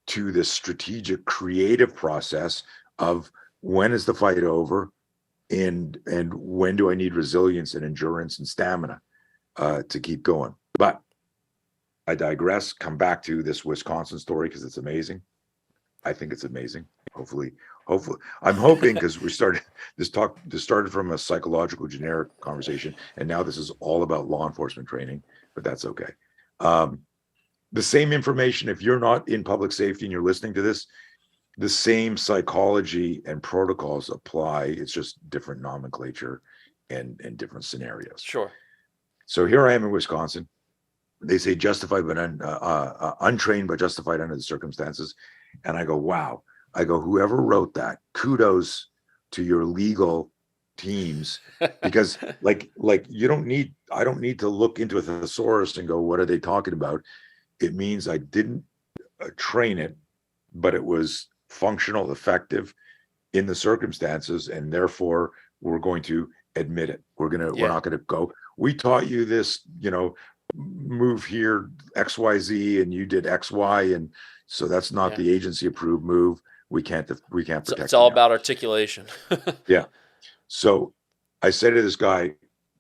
Speaker 2: to this strategic, creative process of when is the fight over, and when do I need resilience and endurance and stamina to keep going. But I digress. Come back to this Wisconsin story because it's amazing. I think it's amazing. Hopefully, hopefully, I'm hoping, because this started from a psychological generic conversation, and now this is all about law enforcement training, but that's okay. Um, the same information, if you're not in public safety and you're listening to this, the same psychology and protocols apply. It's just different nomenclature and different scenarios.
Speaker 1: Sure.
Speaker 2: So here I am in Wisconsin. They say justified but untrained but justified under the circumstances, and I go, wow. I go, whoever wrote that, kudos to your legal teams, because like you don't need, I don't need to look into a thesaurus and go, what are they talking about? It means I didn't train it, but it was functional, effective in the circumstances, and therefore we're going to admit it. We're
Speaker 1: Yeah.
Speaker 2: not gonna go, we taught you this, move here XYZ, and you did XY, and so that's not
Speaker 1: Yeah.
Speaker 2: the agency approved move. We can't protect
Speaker 1: It's all
Speaker 2: you now.
Speaker 1: about articulation.
Speaker 2: Yeah. So I said to this guy,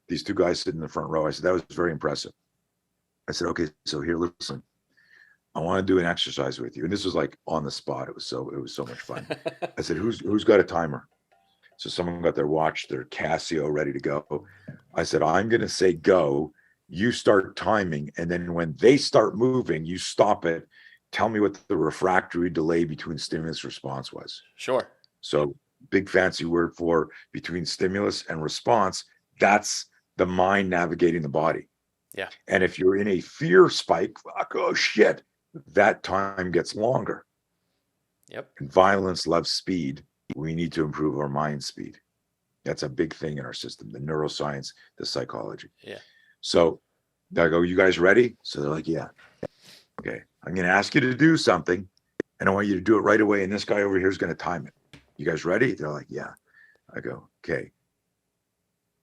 Speaker 2: these two guys sitting in the front row, I said, that was very impressive. I said, okay, so here, listen, I want to do an exercise with you. And this was like on the spot. It was so much fun. I said, who's got a timer? So someone got their watch, their Casio ready to go. I said, I'm going to say go. You start timing. And then when they start moving, you stop it. Tell me what the refractory delay between stimulus response was.
Speaker 1: Sure.
Speaker 2: So big fancy word for between stimulus and response. That's the mind navigating the body.
Speaker 1: Yeah.
Speaker 2: And if you're in a fear spike, oh shit, that time gets longer.
Speaker 1: Yep.
Speaker 2: And violence loves speed. We need to improve our mind speed. That's a big thing in our system, the neuroscience, the psychology.
Speaker 1: Yeah.
Speaker 2: So I go, you guys ready? So they're like, yeah. Okay, I'm going to ask you to do something, and I want you to do it right away. And this guy over here is going to time it. You guys ready? They're like, yeah. I go, okay.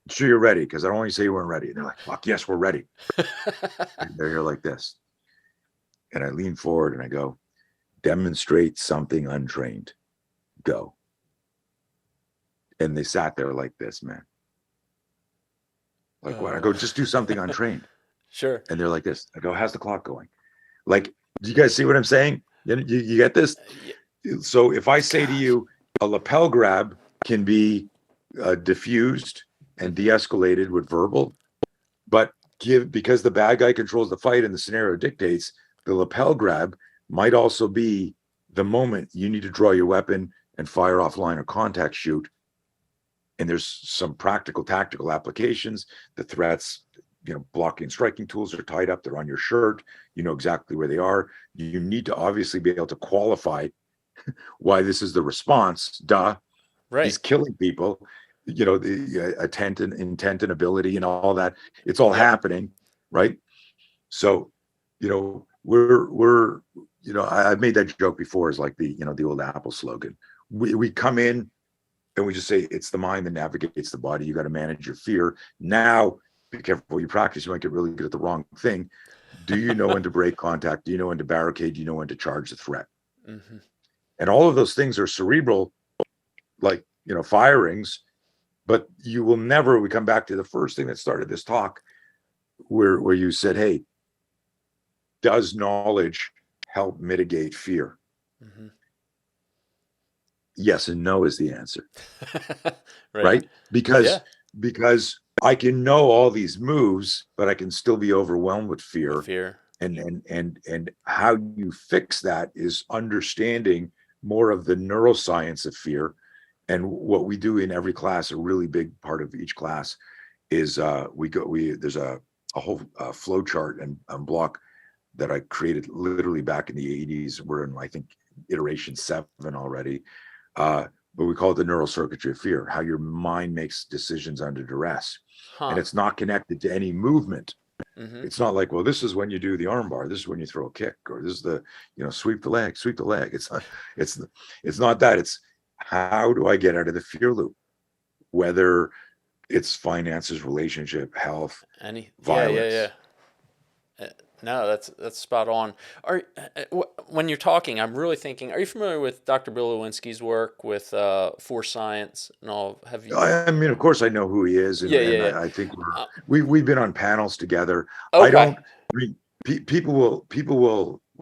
Speaker 2: Sure you're ready, because I don't want you to say you weren't ready. And they're like, fuck yes, we're ready. And they're here like this. And I lean forward and I go, demonstrate something untrained. Go. And they sat there like this, man. Like what? I go, just do something untrained.
Speaker 1: Sure.
Speaker 2: And they're like this. I go, how's the clock going? Like, do you guys see what I'm saying? You get this? So if I say to you, a lapel grab can be diffused and de-escalated with verbal, but because the bad guy controls the fight and the scenario dictates, the lapel grab might also be the moment you need to draw your weapon and fire off line of contact shoot. And there's some practical tactical applications. The threats, blocking and striking tools are tied up. They're on your shirt. You know exactly where they are. You need to obviously be able to qualify why this is the response. Duh.
Speaker 1: Right.
Speaker 2: He's killing people. The intent and ability and all that. It's all happening, right? So, we're I've made that joke before, is like the old Apple slogan. We come in and we just say it's the mind that navigates the body. You got to manage your fear. Now, be careful what you practice. You might get really good at the wrong thing. Do you know when to break contact? Do you know when to barricade? Do you know when to charge the threat?
Speaker 1: Mm-hmm.
Speaker 2: And all of those things are cerebral, like, firings, but you will never, we come back to the first thing that started this talk, where you said, hey, does knowledge help mitigate fear?
Speaker 1: Mm-hmm.
Speaker 2: Yes and no is the answer.
Speaker 1: Right?
Speaker 2: Because I can know all these moves, but I can still be overwhelmed with fear. And how you fix that is understanding more of the neuroscience of fear. And what we do in every class, a really big part of each class, is there's a whole flow chart and block that I created literally back in the 80s. We're in, I think, iteration 7 already. But we call it the neural circuitry of fear, how your mind makes decisions under duress. And it's not connected to any movement. Mm-hmm. It's not like, well, this is when you do the arm bar, this is when you throw a kick, or this is the, sweep the leg. It's not that. It's how do I get out of the fear loop? Whether it's finances, relationship, health, violence.
Speaker 1: No, that's spot on. When you're talking, I'm really thinking, are you familiar with Dr. Bill Lewinsky's work with Force Science and all? Have you?
Speaker 2: I mean, of course, I know who he is, and I think we've been on panels together.
Speaker 1: Okay.
Speaker 2: I don't. I mean, people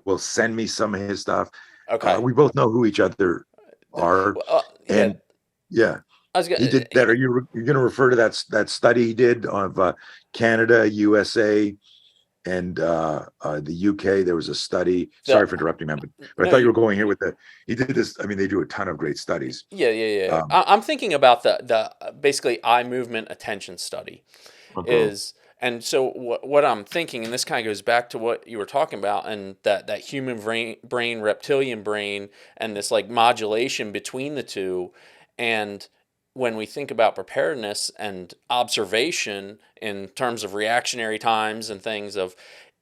Speaker 2: will send me some of his stuff.
Speaker 1: Okay.
Speaker 2: We both know who each other are,
Speaker 1: Well, yeah,
Speaker 2: and yeah,
Speaker 1: I was
Speaker 2: he
Speaker 1: gonna.
Speaker 2: did that. Are you're going to refer to that study he did of Canada, USA, and the UK? There was a study.
Speaker 1: The
Speaker 2: Sorry for interrupting, man, but I
Speaker 1: no,
Speaker 2: thought you were going here with the. He did this. I mean, they do a ton of great studies.
Speaker 1: yeah, yeah, yeah.
Speaker 2: Um,
Speaker 1: I'm thinking about the basically eye movement attention study
Speaker 2: okay.
Speaker 1: is, and so what I'm thinking, and this kind of goes back to what you were talking about, and that human brain, reptilian brain, and this like modulation between the two, and when we think about preparedness and observation in terms of reactionary times and things of,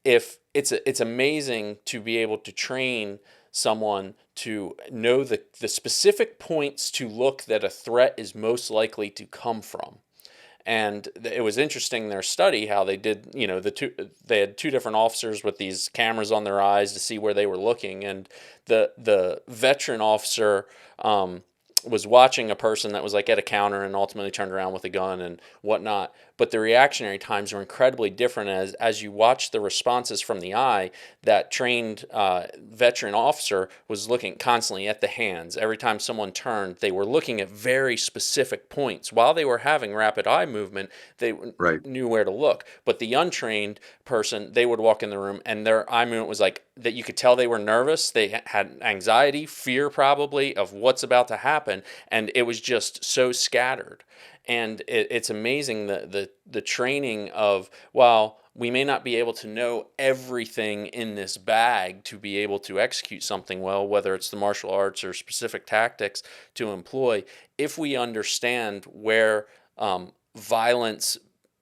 Speaker 1: if it's amazing to be able to train someone to know the specific points to look that a threat is most likely to come from. And it was interesting, their study, how they did, they had two different officers with these cameras on their eyes to see where they were looking. And the veteran officer was watching a person that was like at a counter and ultimately turned around with a gun and whatnot. But the reactionary times were incredibly different as you watch the responses from the eye. That trained veteran officer was looking constantly at the hands. Every time someone turned, they were looking at very specific points. While they were having rapid eye movement, they
Speaker 2: Right.
Speaker 1: knew where to look. But the untrained person, they would walk in the room and their eye movement was like that. You could tell they were nervous. They had anxiety, fear probably of what's about to happen. And it was just so scattered. And it's amazing the training of, while we may not be able to know everything in this bag to be able to execute something well, whether it's the martial arts or specific tactics to employ, if we understand where violence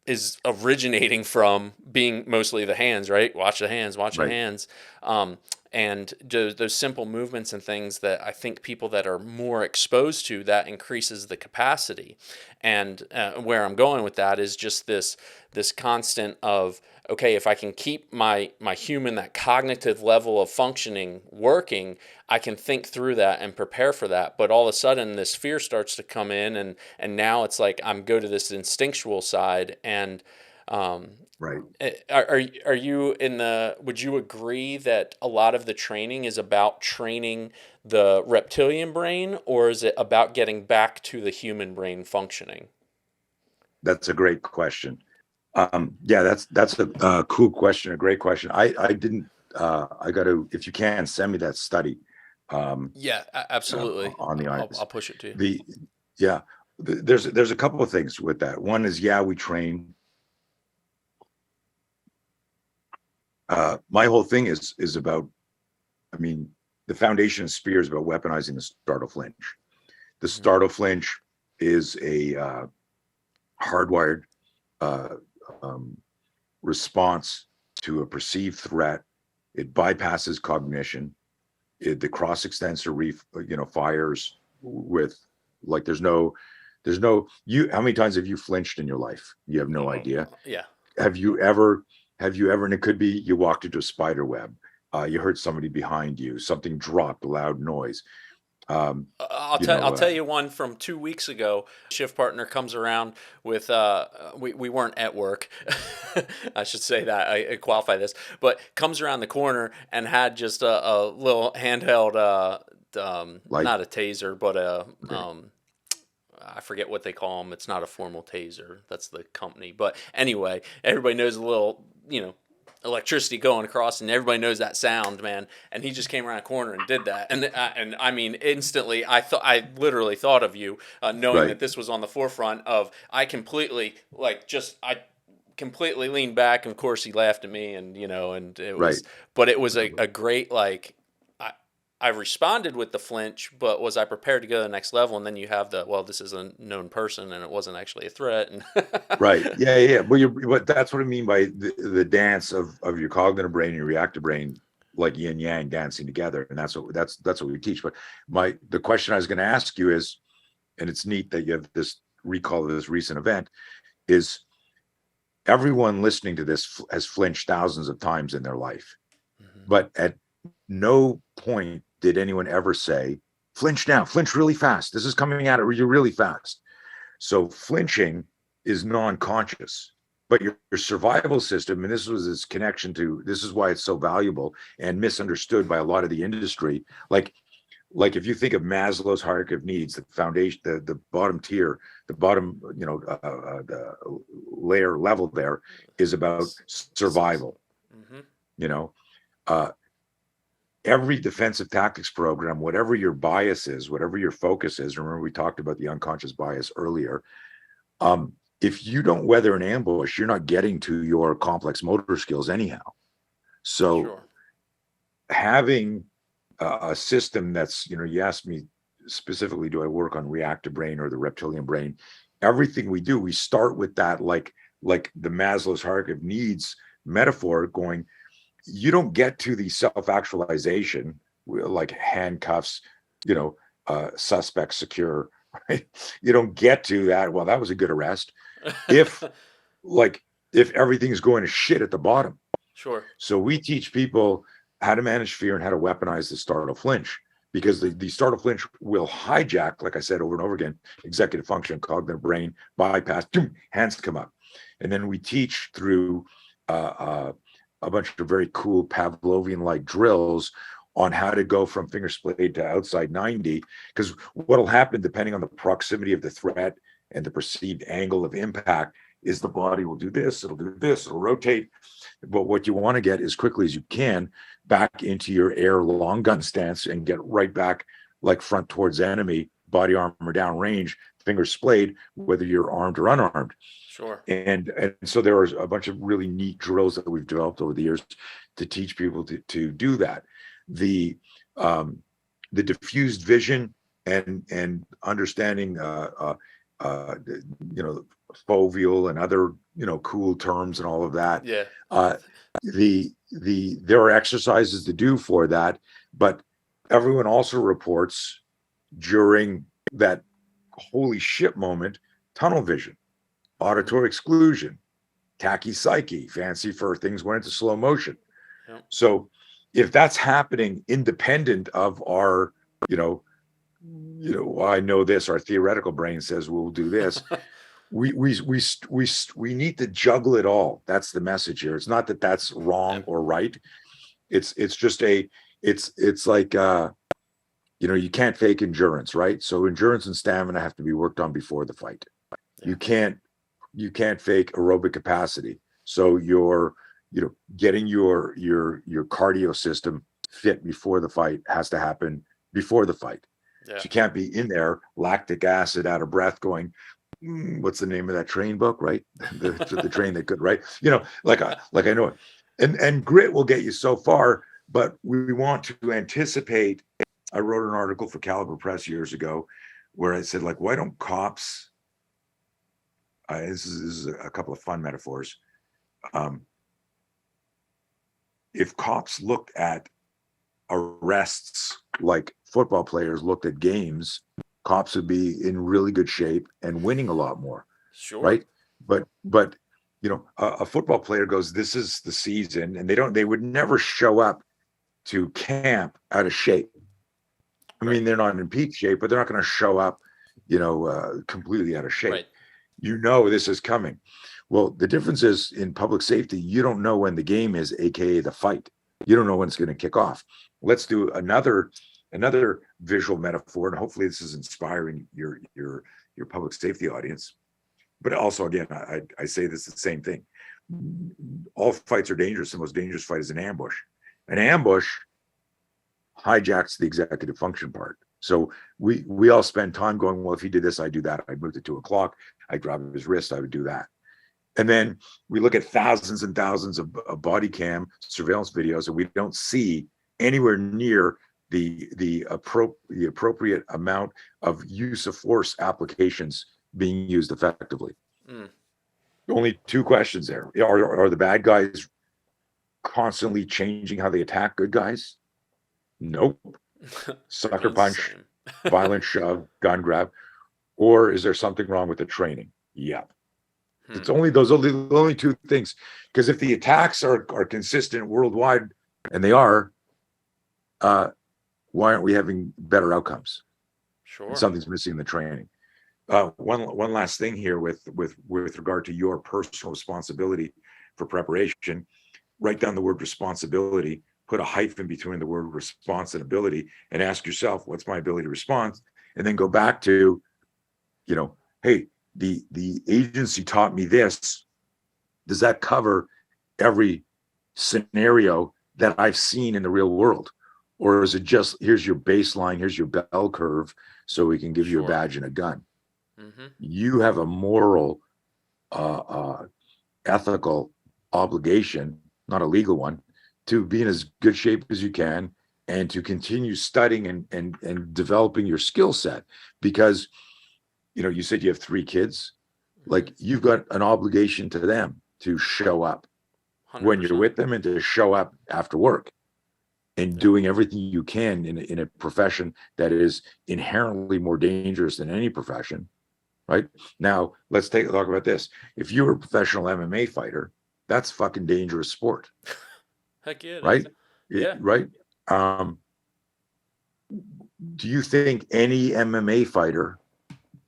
Speaker 1: is originating from, being mostly the hands, right? Watch the hands, watch the
Speaker 2: Right.
Speaker 1: hands. And those simple movements and things that I think people that are more exposed to, that increases the capacity. And where I'm going with that is just this constant of, okay, if I can keep my human, that cognitive level of functioning working, I can think through that and prepare for that. But all of a sudden, this fear starts to come in, and now it's like I'm go to this instinctual side. And
Speaker 2: Right.
Speaker 1: are you in the? Would you agree that a lot of the training is about training the reptilian brain, or is it about getting back to the human brain functioning?
Speaker 2: That's a great question. Yeah, that's a cool question, a great question. I didn't. I got to. If you can, send me that study
Speaker 1: Yeah, absolutely.
Speaker 2: on the
Speaker 1: I'll
Speaker 2: eyes.
Speaker 1: push it to you.
Speaker 2: The yeah, there's a couple of things with that. One is, yeah, we train. My whole thing is about. I mean, the foundation of Spear is about weaponizing the startle-flinch. The
Speaker 1: Mhm.
Speaker 2: startle-flinch is a hardwired uh, um, response to a perceived threat. It bypasses cognition. The cross extensor fires with, like, there's no you. How many times have you flinched in your life? You have no idea.
Speaker 1: Yeah.
Speaker 2: Have you ever? Have you ever? And it could be you walked into a spider web. You heard somebody behind you. Something dropped, a loud noise. Um,
Speaker 1: I'll
Speaker 2: you
Speaker 1: tell
Speaker 2: know,
Speaker 1: I'll tell you one from 2 weeks ago. Shift partner comes around with we weren't at work. I should say that I qualify this, but comes around the corner and had just a little handheld,
Speaker 2: like,
Speaker 1: not a taser, but a
Speaker 2: okay,
Speaker 1: I forget what they call them. It's not a formal taser. That's the company. But anyway, everybody knows a little, electricity going across, and everybody knows that sound, man. And he just came around a corner and did that, and I mean, instantly, I literally thought of you, knowing
Speaker 2: right,
Speaker 1: that this was on the forefront of. I completely I completely leaned back, and of course he laughed at me, and and it
Speaker 2: right.
Speaker 1: was, but it was a great like. I responded with the flinch, but was I prepared to go to the next level? And then you have the, well, this is a known person and it wasn't actually a threat. And
Speaker 2: Right. Yeah, yeah. Yeah. But that's what I mean by the dance of your cognitive brain and your reactive brain, like yin yang dancing together. And that's what we teach. But the question I was going to ask you is, and it's neat that you have this recall of this recent event, is everyone listening to this has flinched thousands of times in their life.
Speaker 1: Mhm.
Speaker 2: But at no point did anyone ever say, flinch now, flinch really fast. This is coming at it, you're really fast. So flinching is non-conscious. but your survival system, and this was its connection to, this is why it's so valuable and misunderstood by a lot of the industry. Like if you think of Maslow's hierarchy of needs, the foundation, the bottom tier, the bottom, the layer level there is about survival.
Speaker 1: Mm-hmm.
Speaker 2: You know, uh, every defensive tactics program, whatever your bias is, whatever your focus is. Remember, we talked about the unconscious bias earlier. If you don't weather an ambush, you're not getting to your complex motor skills anyhow. So
Speaker 1: Sure.
Speaker 2: having a system that's, you asked me specifically, do I work on reactive brain or the reptilian brain? Everything we do, we start with that, like the Maslow's hierarchy of needs metaphor, going, you don't get to the self-actualization like handcuffs, suspect secure, right? You don't get to that. Well, that was a good arrest. If if everything's going to shit at the bottom.
Speaker 1: Sure.
Speaker 2: So we teach people how to manage fear and how to weaponize the startle-flinch, because the startle-flinch will hijack, like I said over and over again, executive function, cognitive brain, bypass, hands come up. And then we teach through a bunch of very cool Pavlovian-like drills on how to go from finger splayed to outside 90. Because what'll happen, depending on the proximity of the threat and the perceived angle of impact, is the body will do this, it'll do this, it'll rotate. But what you want to get as quickly as you can back into your air long gun stance and get right back, like front towards enemy, body armor down range, fingers splayed, whether you're armed or unarmed.
Speaker 1: Sure.
Speaker 2: And so there are a bunch of really neat drills that we've developed over the years to teach people to do that. The diffused vision and understanding foveal and other cool terms and all of that.
Speaker 1: Yeah.
Speaker 2: There are exercises to do for that, but everyone also reports during that holy shit moment, tunnel vision, auditory exclusion, tachypsyche, fancy for things went into slow motion.
Speaker 1: Yep.
Speaker 2: So if that's happening independent of our, I know this, our theoretical brain says we'll do this. we need to juggle it all. That's the message here. It's not that that's wrong or right. It's just it's like you can't fake endurance, right? So endurance and stamina have to be worked on before the fight. Yeah. You can't fake aerobic capacity. So you're getting your cardio system fit before the fight has to happen before the fight. Yeah. So you can't be in there lactic acid, out of breath, going, what's the name of that train book, right? The train that could, right? Like I know it. And grit will get you so far, but we want to anticipate. I wrote an article for Caliber Press years ago where I said, like, why don't cops, this is a couple of fun metaphors. If cops looked at arrests like football players looked at games, cops would be in really good shape and winning a lot more.
Speaker 1: Sure.
Speaker 2: Right. But a football player goes, this is the season, and they would never show up to camp out of shape. I mean, they're not in peak shape, but they're not going to show up, completely out of shape. Right. This is coming. Well, the difference is in public safety, you don't know when the game is, AKA the fight. You don't know when it's going to kick off. Let's do another visual metaphor, and hopefully this is inspiring your public safety audience. But also, again, I say this the same thing. All fights are dangerous. The most dangerous fight is an ambush. An ambush hijacks the executive function part. So we all spend time going, well, if he did this, I do that. I moved it to a clock. I grab his wrist. I would do that. And then we look at thousands and thousands of body cam surveillance videos, and we don't see anywhere near the appropriate amount of use of force applications being used effectively. Only two questions there. Are the bad guys constantly changing how they attack good guys? Nope. Sucker punch, violent shove, gun grab. Or is there something wrong with the training? Yeah. It's only those are the only two things. Because if the attacks are consistent worldwide, and they are, why aren't we having better outcomes?
Speaker 1: Sure.
Speaker 2: And something's missing in the training. One last thing here with regard to your personal responsibility for preparation. Write down the word responsibility, put a hyphen between the word response and ability, and ask yourself, what's my ability to respond? And then go back to, hey, the agency taught me this. Does that cover every scenario that I've seen in the real world? Or is it just, here's your baseline, here's your bell curve, so we can give you a
Speaker 1: Sure.
Speaker 2: badge and a gun?
Speaker 1: Mm-hmm.
Speaker 2: You have a moral, ethical obligation, not a legal one, to be in as good shape as you can and to continue studying and developing your skill set. Because, you said you have 3 kids, like you've got an obligation to them to show up when you're
Speaker 1: 100%.
Speaker 2: with them and to show up after work and
Speaker 1: Yep.
Speaker 2: doing everything you can in a profession that is inherently more dangerous than any profession. Right now, let's take a look about this. If you were a professional MMA fighter, that's fucking dangerous sport,
Speaker 1: Heck yeah, it is.
Speaker 2: right?
Speaker 1: Yeah.
Speaker 2: Right. Um, do you think any MMA fighter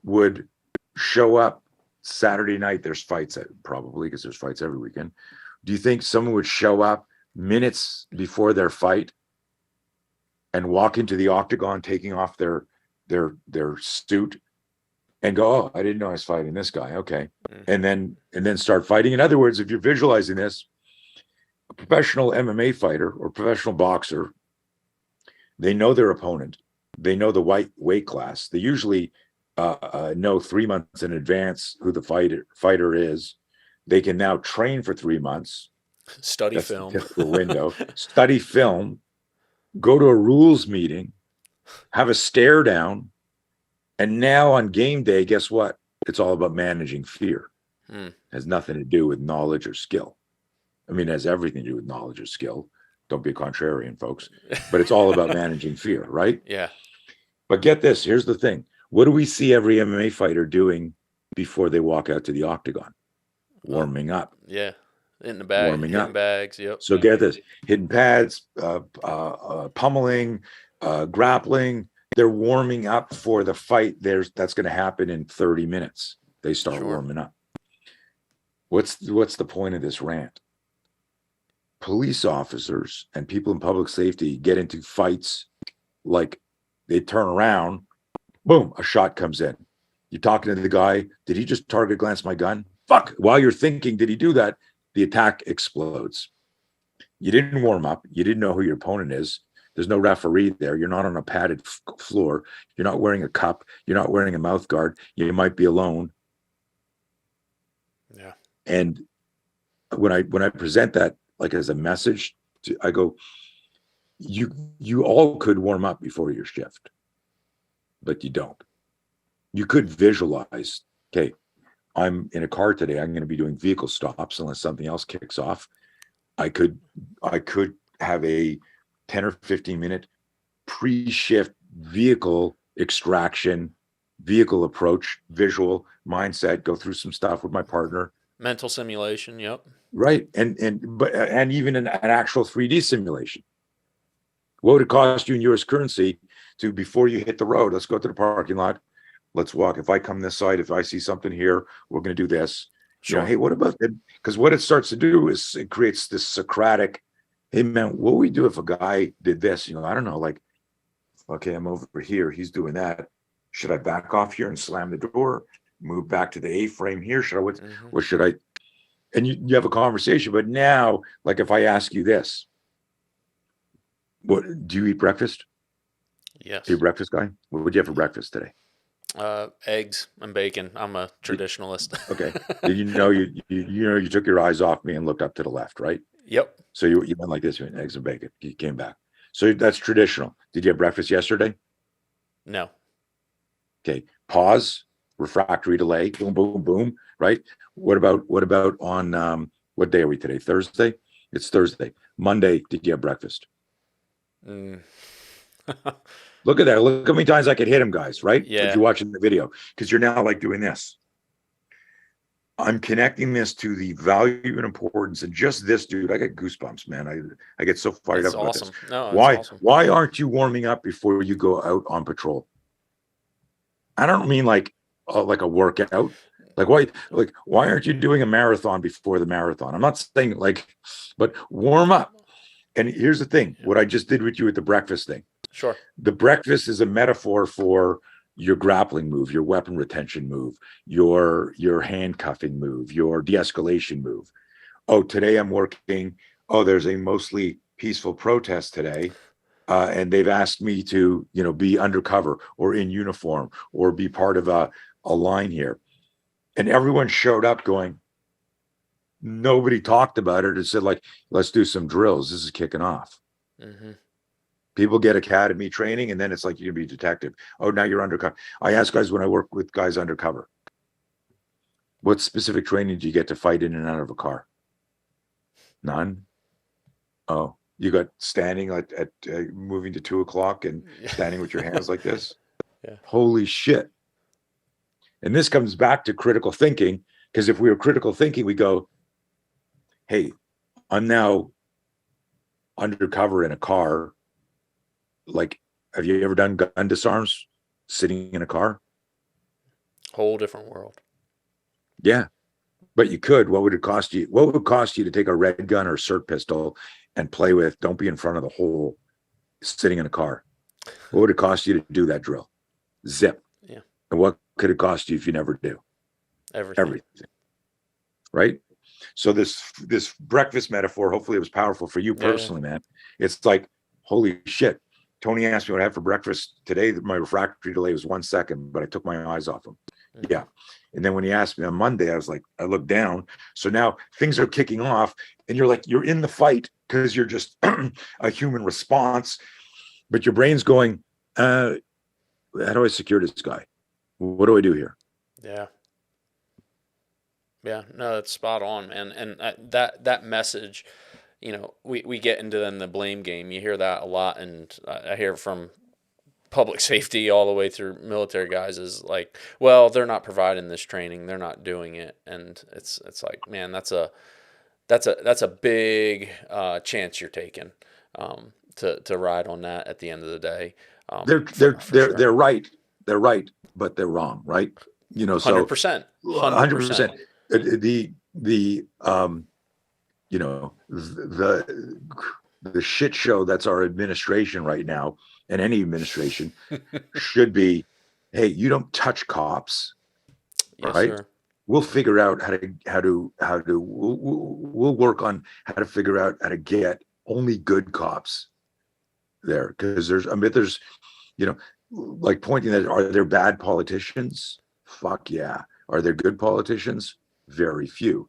Speaker 2: would show up Saturday night? There's fights, probably, because there's fights every weekend. Do you think someone would show up minutes before their fight and walk into the octagon, taking off their suit and go, oh, I didn't know I was fighting this guy. Okay.
Speaker 1: Mm-hmm.
Speaker 2: And then start fighting? In other words, if you're visualizing this, a professional MMA fighter or professional boxer, they know their opponent. They know the weight class. They usually know 3 months in advance who the fighter is. They can now train for 3 months.
Speaker 1: Study
Speaker 2: That's the
Speaker 1: film.
Speaker 2: typical window. Study film, go to a rules meeting, have a stare down, and now on game day, guess what? It's all about managing fear. It has nothing to do with knowledge or skill. I mean, it has everything to do with knowledge or skill. Don't be a contrarian, folks. But it's all about managing fear, right?
Speaker 1: Yeah.
Speaker 2: But get this, here's the thing. What do we see every MMA fighter doing before they walk out to the octagon? Warming up.
Speaker 1: Yeah. Hitting the bag,
Speaker 2: Warming
Speaker 1: hitting
Speaker 2: up.
Speaker 1: bags. Yep.
Speaker 2: So get this, hidden pads, pummeling, grappling. They're warming up for the fight. That's going to happen in 30 minutes. They start
Speaker 1: Sure.
Speaker 2: warming up. What's the point of this rant? Police officers and people in public safety get into fights, like they turn around, boom, a shot comes in. You're talking to the guy, did he just target glance my gun? Fuck. While you're thinking, did he do that? The attack explodes. You didn't warm up. You didn't know who your opponent is. There's no referee there. You're not on a padded floor. You're not wearing a cup. You're not wearing a mouth guard. You might be alone.
Speaker 1: Yeah.
Speaker 2: And when I present that like as a message, I go, you all could warm up before your shift, but you don't. You could visualize, okay, I'm in a car today. I'm going to be doing vehicle stops unless something else kicks off. I could have a 10 or 15 minute pre-shift vehicle extraction, vehicle approach, visual mindset, go through some stuff with my partner.
Speaker 1: Mental simulation. Yep.
Speaker 2: Right. And even an actual 3D simulation. What would it cost you in US currency to, before you hit the road, let's go to the parking lot, let's walk. If I come this side, if I see something here, we're going to do this.
Speaker 1: Sure.
Speaker 2: Hey, what about that? Because what it starts to do is it creates this Socratic, hey man, what would we do if a guy did this? I don't know, like, okay, I'm over here, he's doing that. Should I back off here and slam the door, move back to the A-frame here? Should I, what should I? And you have a conversation. But now, like, if I ask you this, what do you eat breakfast?
Speaker 1: Yes.
Speaker 2: Are you a breakfast guy? What would you have for breakfast today?
Speaker 1: Eggs and bacon. I'm a traditionalist.
Speaker 2: Okay. Did you know you took your eyes off me and looked up to the left, right?
Speaker 1: Yep.
Speaker 2: So you went like this, eggs and bacon. You came back. So that's traditional. Did you have breakfast yesterday?
Speaker 1: No.
Speaker 2: Okay. Pause. Refractory delay. Boom, boom, boom. Right. What about on what day are we today? Thursday? It's Thursday. Monday, did you have breakfast? Look at that. Look how many times I could hit him, guys, right?
Speaker 1: Yeah.
Speaker 2: If you're watching the video, because you're now like doing this. I'm connecting this to the value and importance, and just this, dude. I get goosebumps, man. I get so fired
Speaker 1: That's
Speaker 2: up about
Speaker 1: awesome.
Speaker 2: this.
Speaker 1: No, that's awesome.
Speaker 2: Why aren't you warming up before you go out on patrol? I don't mean like like a workout. Why aren't you doing a marathon before the marathon? I'm not saying like, but warm up. And here's the thing:
Speaker 1: Yeah.
Speaker 2: what I just did with you with the breakfast thing.
Speaker 1: Sure.
Speaker 2: The breakfast is a metaphor for your grappling move, your weapon retention move, your handcuffing move, your de-escalation move. Oh, today I'm working. Oh, there's a mostly peaceful protest today. And they've asked me to, be undercover or in uniform or be part of a line here. And everyone showed up going, nobody talked about it and said, like, let's do some drills. This is kicking off.
Speaker 1: Hmm.
Speaker 2: People get academy training, and then it's like you can be a detective. Oh, now you're undercover. I ask guys when I work with guys undercover, what specific training do you get to fight in and out of a car? None. Oh, you got standing at moving to 2 o'clock and
Speaker 1: Yeah.
Speaker 2: standing with your hands like this.
Speaker 1: Yeah.
Speaker 2: Holy shit. And this comes back to critical thinking, because if we were critical thinking, we go, hey, I'm now undercover in a car. Like, have you ever done gun disarms sitting in a car?
Speaker 1: Whole different world.
Speaker 2: Yeah, but you could. What would it cost you? What would it cost you to take a red gun or SIRT pistol and play with? Don't be in front of the hole sitting in a car. What would it cost you to do that drill? Zip.
Speaker 1: Yeah.
Speaker 2: And what could it cost you if you never do?
Speaker 1: Everything.
Speaker 2: Everything. Right? So this breakfast metaphor, hopefully it was powerful for you
Speaker 1: Yeah.
Speaker 2: personally, man. It's like, holy shit. Tony asked me what I had for breakfast today. My refractory delay was 1 second, but I took my eyes off him.
Speaker 1: Hmm.
Speaker 2: Yeah. And then when he asked me on Monday, I was like, I looked down. So now things are kicking off, and you're like, you're in the fight because you're just a human response, but your brain's going, how do I secure this guy? What do I do here?
Speaker 1: Yeah. Yeah. No, that's spot on, man. And that message, we get into then the blame game. You hear that a lot, and I hear it from public safety all the way through military guys is like, well, they're not providing this training, they're not doing it, and it's like, man, that's a big chance you're taking, to ride on that at the end of the day,
Speaker 2: They're
Speaker 1: for
Speaker 2: they're
Speaker 1: for
Speaker 2: they're
Speaker 1: sure.
Speaker 2: they're right. They're right, but they're wrong, right?
Speaker 1: Hundred
Speaker 2: So
Speaker 1: percent, 100%.
Speaker 2: 100%. The the shit show that's our administration right now, and any administration should be, hey, you don't touch cops,
Speaker 1: Yes,
Speaker 2: right?
Speaker 1: sir.
Speaker 2: We'll figure out we'll work on how to figure out how to get only good cops there, because there's you know like pointing that, are there bad politicians? Fuck yeah. Are there good politicians? Very few.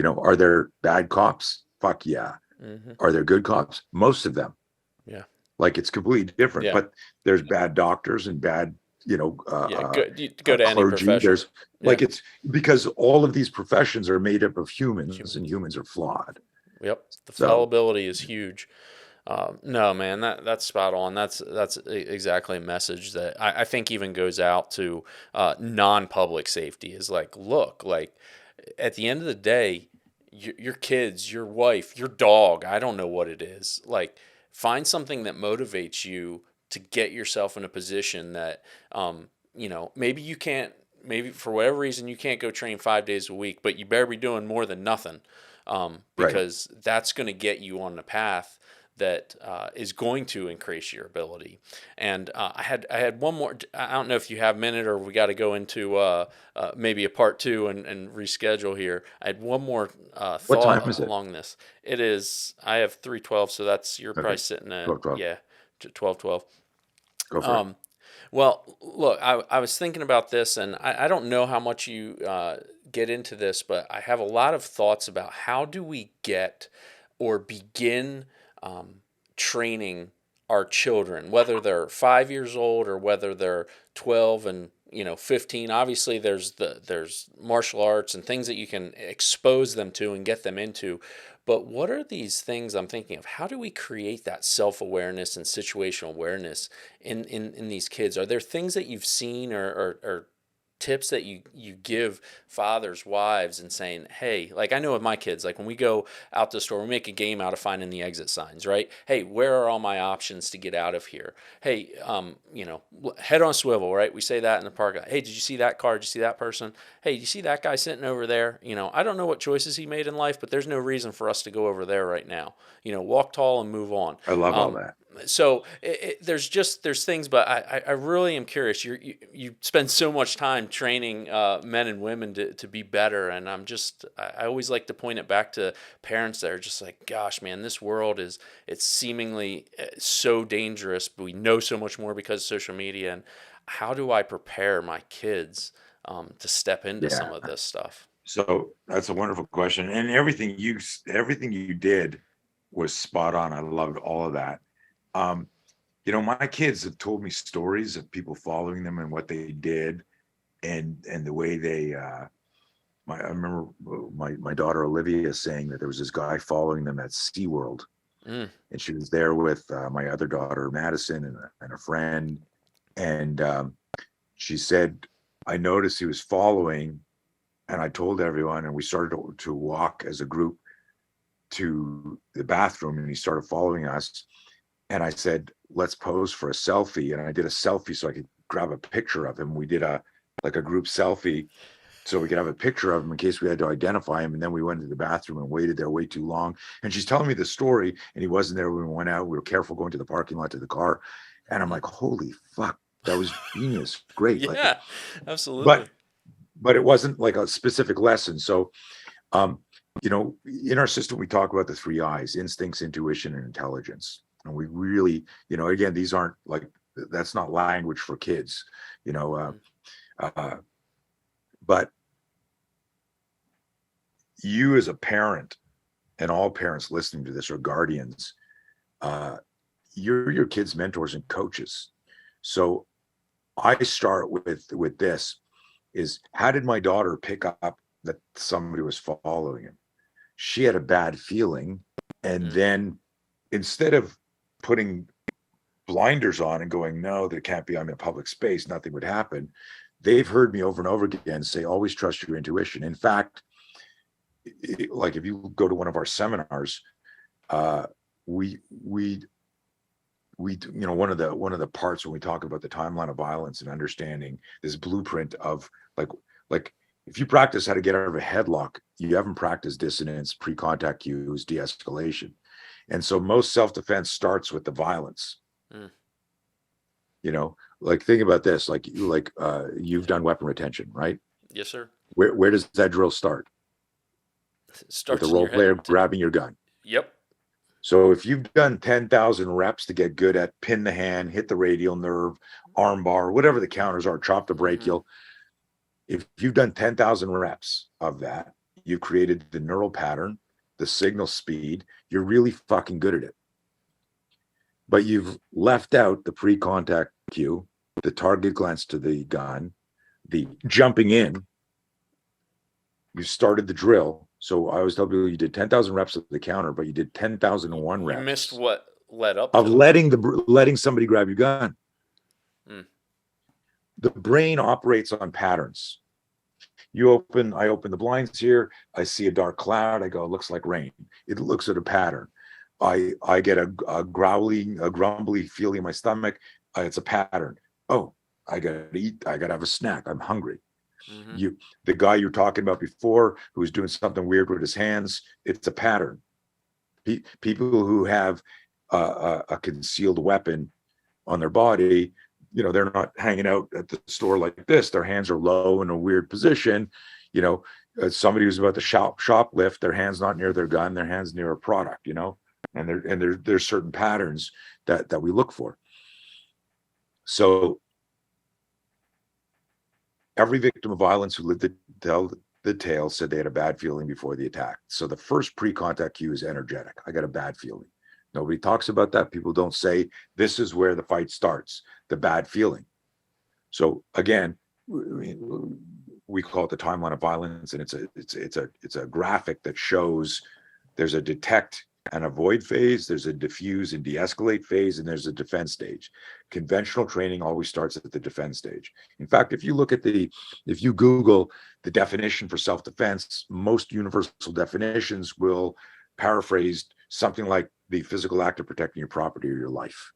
Speaker 2: Are there bad cops? Fuck yeah.
Speaker 1: Hmm.
Speaker 2: Are there good cops? Most of them.
Speaker 1: Yeah.
Speaker 2: Like, it's completely different,
Speaker 1: Yeah.
Speaker 2: but there's bad doctors and bad,
Speaker 1: Yeah. Go to any
Speaker 2: clergy.
Speaker 1: profession.
Speaker 2: There's,
Speaker 1: Yeah.
Speaker 2: like, it's because all of these professions are made up of humans, and
Speaker 1: Humans.
Speaker 2: humans are flawed.
Speaker 1: Yep. The
Speaker 2: So
Speaker 1: fallibility is huge. No, man, that's spot on. Exactly a message that I think even goes out to non-public safety. Is like, look, like at the end of the day, your kids, your wife, your dog, I don't know what it is. Like, find something that motivates you to get yourself in a position that, maybe you can't, maybe for whatever reason you can't go train 5 days a week, but you better be doing more than nothing,
Speaker 2: right.
Speaker 1: because that's going to get you on the path that is going to increase your ability. And I had one more. I don't know if you have a minute or we got to go into maybe a part two and reschedule here. I had one more
Speaker 2: What time
Speaker 1: thought
Speaker 2: is it?
Speaker 1: along this. It is. I have 3:12, so that's you're
Speaker 2: Okay.
Speaker 1: probably sitting at
Speaker 2: 12, 12.
Speaker 1: yeah, 12:12.
Speaker 2: Go for it.
Speaker 1: Um, well, look, I was thinking about this, and I don't know how much you get into this, but I have a lot of thoughts about how do we get or begin um, training our children, whether they're 5 years old or whether they're 12 and 15. Obviously, there's martial arts and things that you can expose them to and get them into. But what are these things I'm thinking of? How do we create that self-awareness and situational awareness in these kids? Are there things that you've seen or tips that you give fathers, wives, and saying, hey, like I know with my kids, like when we go out to the store, we make a game out of finding the exit signs, right? Hey, where are all my options to get out of here? Hey, head on swivel, right? We say that in the park. Hey, did you see that car? Did you see that person? Hey, did you see that guy sitting over there? I don't know what choices he made in life, but there's no reason for us to go over there right now. Walk tall and move on.
Speaker 2: I love all that.
Speaker 1: So there's things, but I really am curious. You spend so much time training men and women to be better, and I always like to point it back to parents that are just like, gosh, man, this world it's seemingly so dangerous, but we know so much more because of social media. And how do I prepare my kids to step into some
Speaker 2: Yeah.
Speaker 1: of this stuff?
Speaker 2: So that's a wonderful question. And everything you did was spot on. I loved all of that. Um, my kids have told me stories of people following them and what they did and the way they I remember my daughter Olivia saying that there was this guy following them at SeaWorld.
Speaker 1: Mm.
Speaker 2: And she was there with my other daughter Madison and a friend. And she said, I noticed he was following, and I told everyone, and we started to walk as a group to the bathroom, and he started following us. And I said, let's pose for a selfie. And I did a selfie so I could grab a picture of him. We did a group selfie so we could have a picture of him in case we had to identify him. And then we went to the bathroom and waited there way too long. And she's telling me the story, and he wasn't there when we went out. We were careful going to the parking lot to the car. And I'm like, holy fuck, that was genius. Great.
Speaker 1: Yeah, absolutely.
Speaker 2: But it wasn't like a specific lesson. So, in our system, we talk about the 3 I's: instincts, intuition, and intelligence. And we really, again, these aren't that's not language for kids, but you as a parent, and all parents listening to this, or guardians, you're your kids' mentors and coaches. So I start with this: is how did my daughter pick up that somebody was following him? She had a bad feeling, and then instead of putting blinders on and going, no, there can't be, I'm in a public space, nothing would happen, they've heard me over and over again say, always trust your intuition. In fact, like if you go to one of our seminars, we one of the parts when we talk about the timeline of violence and understanding this blueprint of like if you practice how to get out of a headlock, you haven't practiced dissonance, pre-contact cues, de-escalation. And so most self-defense starts with the violence. Think about this, you've done weapon retention, right?
Speaker 1: Yes, sir.
Speaker 2: Where does that drill start?
Speaker 1: Starts
Speaker 2: with the role player grabbing your gun.
Speaker 1: Yep.
Speaker 2: So if you've done 10,000 reps to get good at pin the hand, hit the radial nerve, arm bar, whatever the counters are, chop the brachial, if you've done 10,000 reps of that, you created the neural pattern, the signal speed, you're really fucking good at it. But you've left out the pre-contact cue, the target glance to the gun, the jumping in. You started the drill. So I always tell people you did 10,000 reps of the counter, but you did 10,001 reps.
Speaker 1: You missed what led up
Speaker 2: of
Speaker 1: to
Speaker 2: letting somebody grab your gun. The brain operates on patterns. I open the blinds here. I see a dark cloud. I go, it looks like rain. It looks at a pattern. I get a grumbly feeling in my stomach. It's a pattern. Oh, I gotta eat. I gotta have a snack. I'm hungry. The guy you're talking about before, who's doing something weird with his hands, it's a pattern. People who have a concealed weapon on their body, they're not hanging out at the store like this. Their hands are low in a weird position. Somebody who's about to shoplift, their hands not near their gun, their hands near a product. And there's certain patterns that we look for. So every victim of violence who lived to tell the tale said they had a bad feeling before the attack. So the first pre-contact cue is energetic. I got a bad feeling. Nobody talks about that. People don't say this is where the fight starts, the bad feeling. So again, we call it the timeline of violence, and it's a graphic that shows there's a detect and avoid phase, there's a diffuse and de-escalate phase, and there's a defense stage. Conventional training always starts at the defense stage. In fact, if you Google the definition for self-defense, most universal definitions will paraphrase something like the physical act of protecting your property or your life.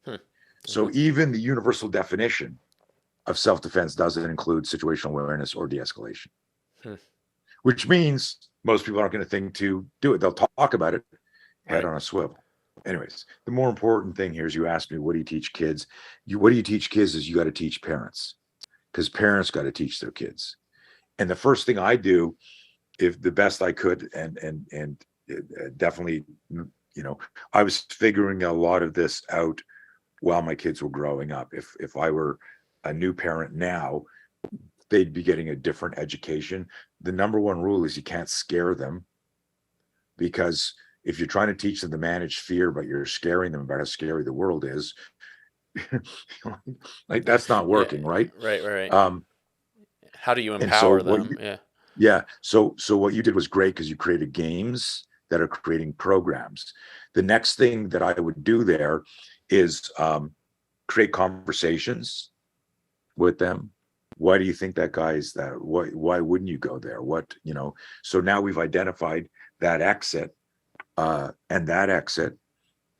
Speaker 1: Hmm.
Speaker 2: So even the universal definition of self-defense doesn't include situational awareness or de-escalation,
Speaker 1: Hmm.
Speaker 2: which means most people aren't going to think to do it. They'll talk about it, head
Speaker 1: Right.
Speaker 2: on a swivel. Anyways, the more important thing here is you asked me, what do you teach kids? What do you teach kids is you got to teach parents, because parents got to teach their kids. And the first thing I do, if the best I could, and definitely, I was figuring a lot of this out while my kids were growing up. If I were a new parent now, they'd be getting a different education. The number one rule is you can't scare them, because if you're trying to teach them to manage fear, but you're scaring them about how scary the world is, like that's not
Speaker 1: Yeah.
Speaker 2: working, right?
Speaker 1: Right.
Speaker 2: Um,
Speaker 1: How do you
Speaker 2: and so
Speaker 1: empower them? Yeah.
Speaker 2: yeah, so what you did was great, because you created games that are creating programs. The next thing that I would do there is create conversations with them. Why do you think that guy is that? Why wouldn't you go there? So now we've identified that exit, and that exit.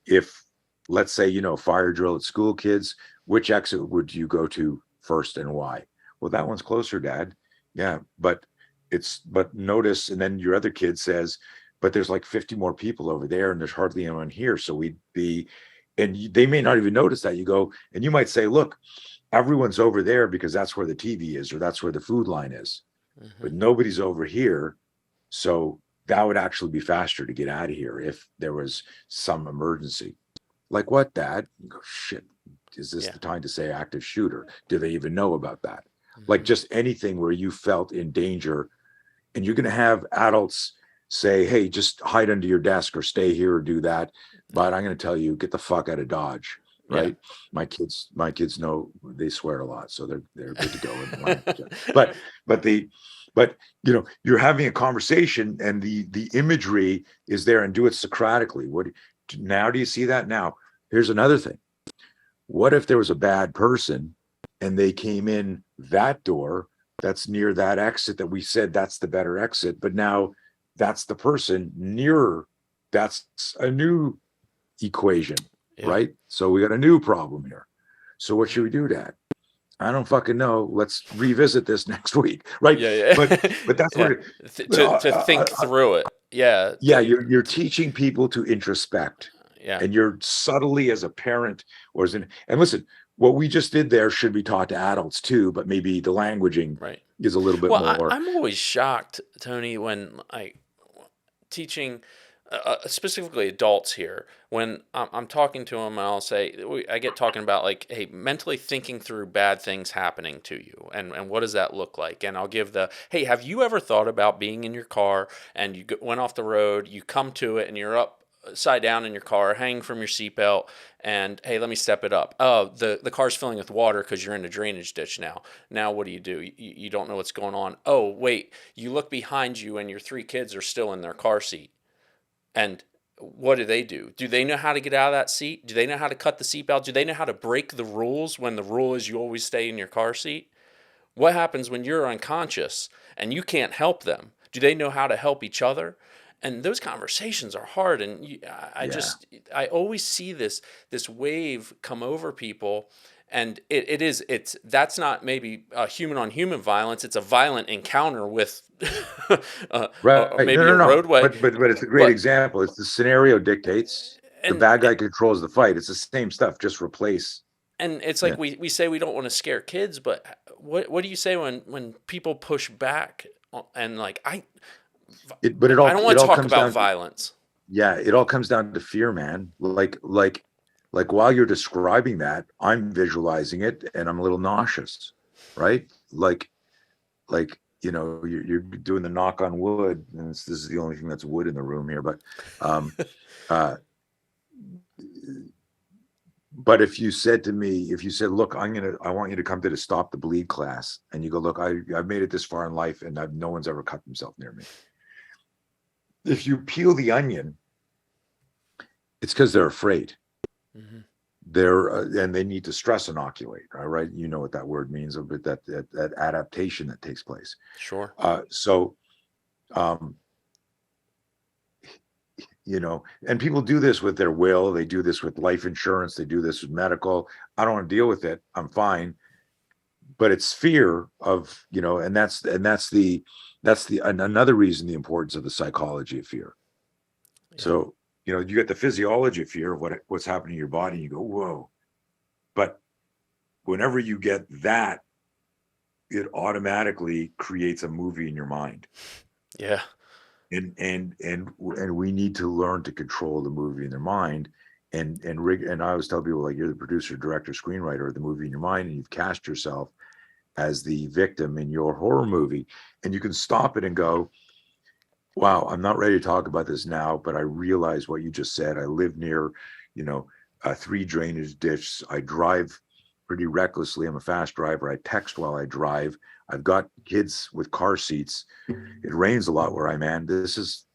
Speaker 2: If, let's say, fire drill at school, kids, which exit would you go to first and why? Well, that one's closer, Dad. Yeah, but notice, and then your other kid says, but there's like 50 more people over there and there's hardly anyone here. So we'd be, and they may not even notice that. You go, and you might say, look, everyone's over there because that's where the TV is, or that's where the food line is,
Speaker 1: Hmm.
Speaker 2: but nobody's over here. So that would actually be faster to get out of here if there was some emergency. Like, what, Dad? You go, shit, is this
Speaker 1: Yeah.
Speaker 2: the time to say active shooter? Do they even know about that? Like,
Speaker 1: Hmm.
Speaker 2: just anything where you felt in danger, and you're going to have adults say, hey, just hide under your desk or stay here or do that. But I'm going to tell you, get the fuck out of Dodge.
Speaker 1: Yeah.
Speaker 2: Right. My kids know, they swear a lot, so they're good to go in the language. But but the but you're having a conversation, and the imagery is there, and do it Socratically. What now do you see that? Now, here's another thing. What if there was a bad person and they came in that door that's near that exit that we said that's the better exit, but now that's the person nearer? That's a new equation,
Speaker 1: Yeah.
Speaker 2: right? So we got a new problem here. So what should we do, Dad? I don't fucking know. Let's revisit this next week, right?
Speaker 1: Yeah.
Speaker 2: But
Speaker 1: Yeah.
Speaker 2: that's
Speaker 1: Yeah.
Speaker 2: where,
Speaker 1: To think through it. Yeah.
Speaker 2: yeah, you're teaching people to introspect,
Speaker 1: Yeah.
Speaker 2: and you're subtly, as a parent, and listen, what we just did there should be taught to adults too, but maybe the languaging
Speaker 1: Right.
Speaker 2: is a little bit
Speaker 1: Well,
Speaker 2: more.
Speaker 1: I'm always shocked, Tony, when I teaching specifically adults here. When I'm talking to them, I'll say, I get talking about like, hey, mentally thinking through bad things happening to you, and what does that look like? And I'll give hey, have you ever thought about being in your car and you went off the road, you come to it, and you're upside down in your car, hanging from your seatbelt, and hey, let me step it up. Oh, the car's filling with water because you're in a drainage ditch now. Now what do? You don't know what's going on. Oh, wait, you look behind you and your three kids are still in their car seat. And what do? Do they know how to get out of that seat? Do they know how to cut the seatbelt? Do they know how to break the rules when the rule is you always stay in your car seat? What happens when you're unconscious and you can't help them? Do they know how to help each other? And those conversations are hard. And
Speaker 2: Yeah,
Speaker 1: I always see this wave come over people. And that's not maybe a human on human violence. It's a violent encounter with
Speaker 2: right. No,
Speaker 1: maybe a
Speaker 2: no, no.
Speaker 1: roadway.
Speaker 2: But it's a great
Speaker 1: But
Speaker 2: example. It's the scenario dictates. The
Speaker 1: and
Speaker 2: bad guy controls the fight. It's the same stuff. Just replace.
Speaker 1: and it's
Speaker 2: Yeah.
Speaker 1: like we say we don't want to scare kids, but what do you say when people push back and like
Speaker 2: But
Speaker 1: I don't
Speaker 2: it
Speaker 1: want to
Speaker 2: all
Speaker 1: talk
Speaker 2: comes
Speaker 1: about
Speaker 2: down.
Speaker 1: violence.
Speaker 2: Yeah, it all comes down to fear, man. Like while you're describing that, I'm visualizing it and I'm a little nauseous, right? You're doing the knock on wood, and this is the only thing that's wood in the room here. Um, uh, but if you said, look, I want you to come to the Stop the Bleed class, and you go, look, I've made it this far in life, and no one's ever cut themselves near me. If you peel the onion It's because they're afraid.
Speaker 1: Hmm.
Speaker 2: They're and they need to stress inoculate. All right, you know what that word means, but that adaptation that takes place.
Speaker 1: Sure.
Speaker 2: So um, you know, and people do this with their will. They do this with life insurance. They do this with medical. I don't want to deal with it. I'm fine. But it's fear of, you know, and that's the another reason the importance of the psychology of fear.
Speaker 1: Yeah.
Speaker 2: So, you know, you get the physiology of fear of what's happening in your body, and you go, whoa. But whenever you get that, it automatically creates a movie in your mind.
Speaker 1: Yeah.
Speaker 2: And we need to learn to control the movie in their mind. And I always tell people, like, you're the producer, director, screenwriter of the movie in your mind, and you've cast yourself as the victim in your horror movie, and you can stop it and go, wow, I'm not ready to talk about this now, but I realize what you just said. I live near, you know, 3 drainage ditches. I drive pretty recklessly. I'm a fast driver. I text while I drive. I've got kids with car seats. It rains a lot where I'm at. This is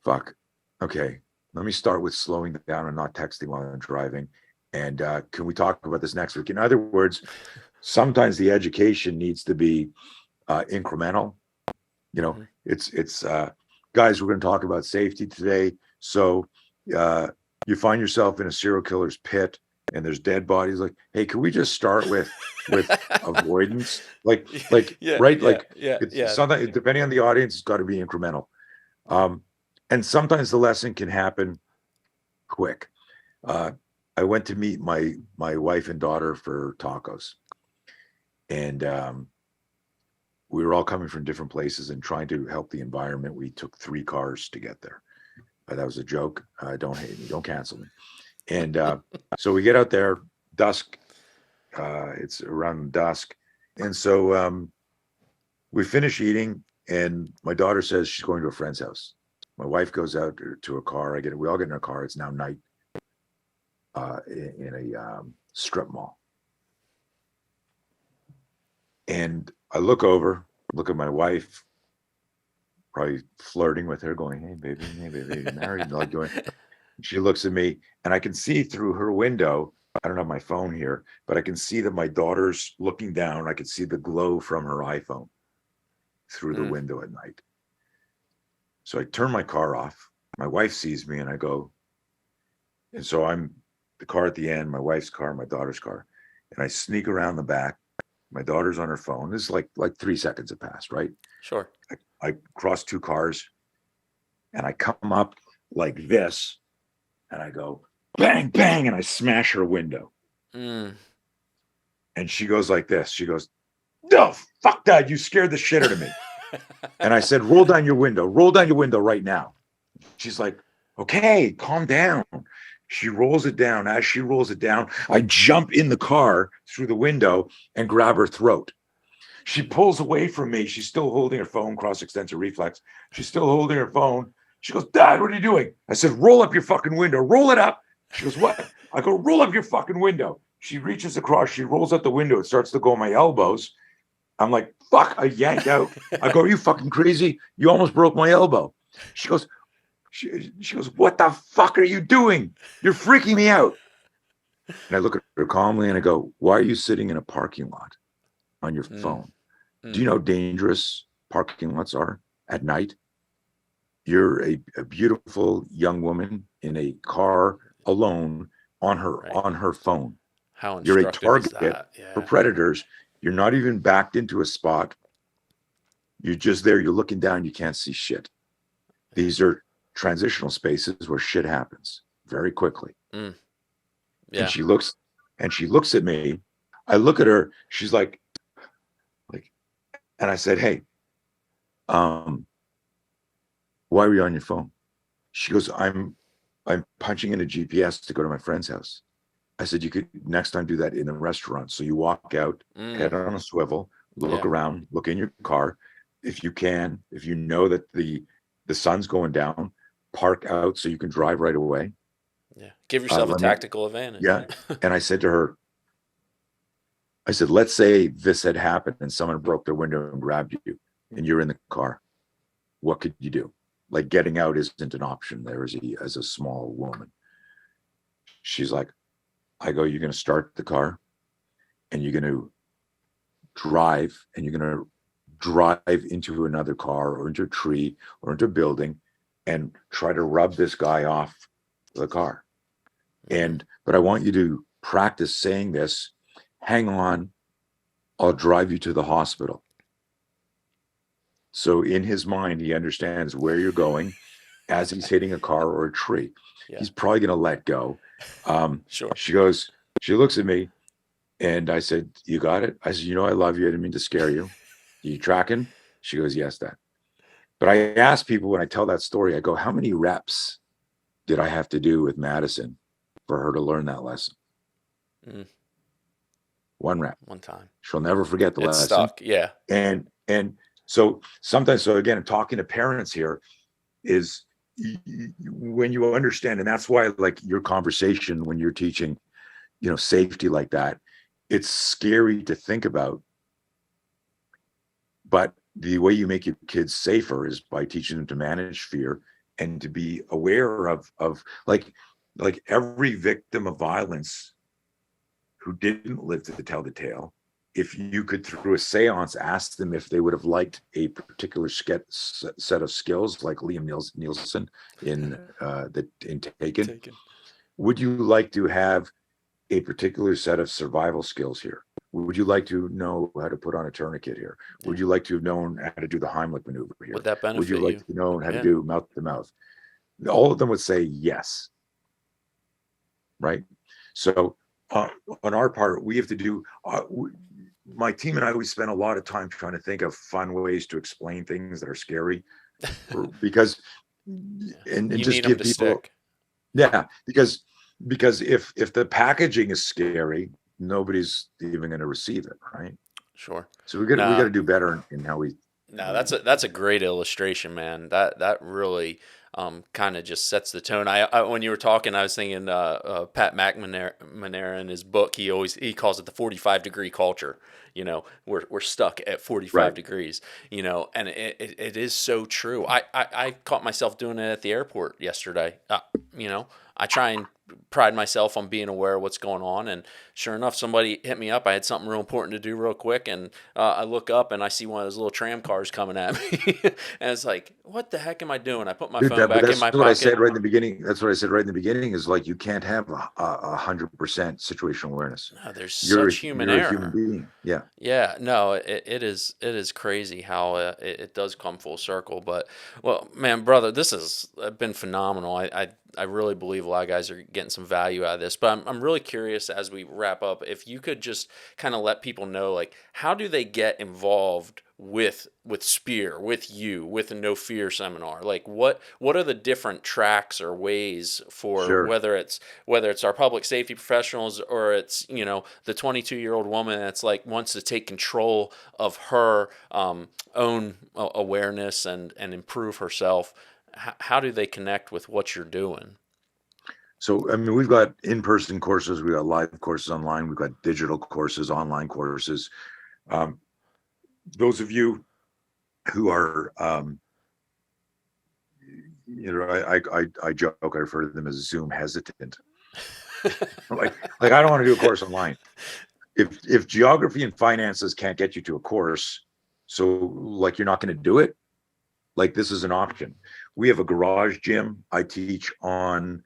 Speaker 2: fuck. Okay. Let me start with slowing down and not texting while I'm driving. And can we talk about this next week? In other words, sometimes the education needs to be incremental. You know,
Speaker 1: Hmm.
Speaker 2: it's guys, we're going to talk about safety today. So uh, you find yourself in a serial killer's pit and there's dead bodies. Like, hey, can we just start with avoidance? Like
Speaker 1: Yeah.
Speaker 2: right?
Speaker 1: Yeah.
Speaker 2: Like
Speaker 1: Yeah.
Speaker 2: it's
Speaker 1: Yeah.
Speaker 2: something depending on the audience, it's got to be incremental. Um, and sometimes the lesson can happen quick. Uh, I went to meet my wife and daughter for tacos, and we were all coming from different places and trying to help the environment. We took 3 cars to get there. That was a joke. Don't hate me. Don't cancel me. And so we get out there, dusk. It's around dusk. And so we finish eating, and my daughter says she's going to a friend's house. My wife goes out to a car. We all get in a car. It's now night in a strip mall. And I look at my wife, probably flirting with her, going, hey, baby, you married? Like going, she looks at me, and I can see through her window. I don't have my phone here, but I can see that my daughter's looking down. I can see the glow from her iPhone through the
Speaker 1: Mm.
Speaker 2: window at night. So I turn my car off. My wife sees me, and I go, and so I'm the car at the end, my wife's car, my daughter's car, and I sneak around the back. My daughter's on her phone. This is like 3 seconds have passed, right?
Speaker 1: Sure.
Speaker 2: I cross 2 cars, and I come up like this, and I go bang, bang, and I smash her window.
Speaker 1: Mm.
Speaker 2: And she goes like this. She goes, no, fuck that. You scared the shit out of me. And I said, roll down your window. Roll down your window right now. She's like, okay, calm down. She rolls it down. As she rolls it down, I jump in the car through the window and grab her throat. She pulls away from me. She's still holding her phone, cross-extensor reflex. She's still holding her phone. She goes, Dad, what are you doing? I said, roll up your fucking window. Roll it up. She goes, what? I go, roll up your fucking window. She reaches across. She rolls out the window. It starts to go on my elbows. I'm like, fuck, I yank out. I go, are you fucking crazy? You almost broke my elbow. She goes, she goes, what the fuck are you doing? You're freaking me out. And I look at her calmly and I go, why are you sitting in a parking lot on your
Speaker 1: Mm.
Speaker 2: phone? Do you
Speaker 1: Mm.
Speaker 2: know how dangerous parking lots are at night? You're a beautiful young woman in a car alone
Speaker 1: Right.
Speaker 2: on her phone.
Speaker 1: How
Speaker 2: You're a
Speaker 1: instructive is
Speaker 2: target
Speaker 1: that?
Speaker 2: for
Speaker 1: Yeah.
Speaker 2: predators. You're not even backed into a spot. You're just there. You're looking down. You can't see shit. These are transitional spaces where shit happens very quickly.
Speaker 1: Mm.
Speaker 2: And
Speaker 1: Yeah.
Speaker 2: she looks at me. I look at her. She's like, and I said, hey, um, why were you on your phone? She goes, I'm punching in a GPS to go to my friend's house. I said, you could next time do that in the restaurant. So you walk out,
Speaker 1: Mm.
Speaker 2: head on a swivel, look
Speaker 1: Yeah.
Speaker 2: around, look in your car. If you can, if you know that the sun's going down, park out so you can drive right away.
Speaker 1: Yeah. Give yourself a
Speaker 2: Let me,
Speaker 1: tactical advantage,
Speaker 2: yeah.
Speaker 1: right?
Speaker 2: And I said to her, I said, let's say this had happened and someone broke their window and grabbed you and you're in the car. What could you do? like getting out isn't an option there as a small woman. She's like, I go, you're going to start the car and you're going to drive and you're going to drive into another car or into a tree or into a building and try to rub this guy off the car. But I want you to practice saying this. Hang on, I'll drive you to the hospital. So in his mind, he understands where you're going as he's hitting a car or a tree.
Speaker 1: Yeah.
Speaker 2: He's probably going to let go.
Speaker 1: Sure.
Speaker 2: She looks at me and I said, you got it? I said, I love you. I didn't mean to scare you. You tracking? She goes, yes, Dad. But I ask people when I tell that story, I go, how many reps did I have to do with Madison for her to learn that lesson? 1 rep.
Speaker 1: One time.
Speaker 2: She'll never forget the
Speaker 1: It's
Speaker 2: lesson.
Speaker 1: stuck. Yeah.
Speaker 2: And so sometimes, so again, talking to parents here is when you understand, and that's why like your conversation when you're teaching, safety like that, it's scary to think about. But the way you make your kids safer is by teaching them to manage fear and to be aware of like every victim of violence who didn't live to tell the tale. If you could, through a seance, ask them if they would have liked a particular set of skills, like Liam Nielsen in Taken. Would you like to have a particular set of survival skills here? Would you like to know how to put on a tourniquet here?
Speaker 1: Yeah.
Speaker 2: Would you like to have known how to do the Heimlich maneuver here?
Speaker 1: Would that benefit
Speaker 2: Would you like to know how to do mouth to mouth? All of them would say yes. Right? So on our part, we have to do, my team and I, we spend a lot of time trying to think of fun ways to explain things that are scary because, and
Speaker 1: you
Speaker 2: just
Speaker 1: need
Speaker 2: give
Speaker 1: them to
Speaker 2: people,
Speaker 1: stick.
Speaker 2: Yeah, because if the packaging is scary, nobody's even going to receive it, right?
Speaker 1: Sure.
Speaker 2: So we got to do better in how we.
Speaker 1: No, that's a great illustration, man. That really kind of just sets the tone. I when you were talking, I was thinking Pat McNamara in his book. He calls it the 45-degree culture. We're stuck at 45 degrees. And it is so true. I caught myself doing it at the airport yesterday. I try and pride myself on being aware of what's going on, and sure enough, somebody hit me up. I had something real important to do real quick, and I look up and I see one of those little tram cars coming at me, and it's like, what the heck am I doing? I put my phone back in my pocket.
Speaker 2: That's what I said right in the beginning. That's what I said right in the beginning is like, you can't have 100% situational awareness.
Speaker 1: No, there's such human error.
Speaker 2: You're a human being. Yeah.
Speaker 1: Yeah, no, it is crazy how it does come full circle. But, well, man, brother, this has been phenomenal. I really believe a lot of guys are getting some value out of this. But I'm really curious, as we wrap up, if you could just kind of let people know, like, how do they get involved with Spear, with you, with a No Fear seminar? Like, what are the different tracks or ways for
Speaker 2: Sure.
Speaker 1: whether it's our public safety professionals, or it's the 22-year-old woman that's like wants to take control of her own awareness and improve herself? How do they connect with what you're doing?
Speaker 2: So, I mean, we've got in-person courses, we've got live courses online, we've got digital courses, online courses. Those of you who are, I joke, I refer to them as Zoom hesitant. like I don't want to do a course online. If geography and finances can't get you to a course, so like you're not going to do it, like this is an option. We have a garage gym. I teach on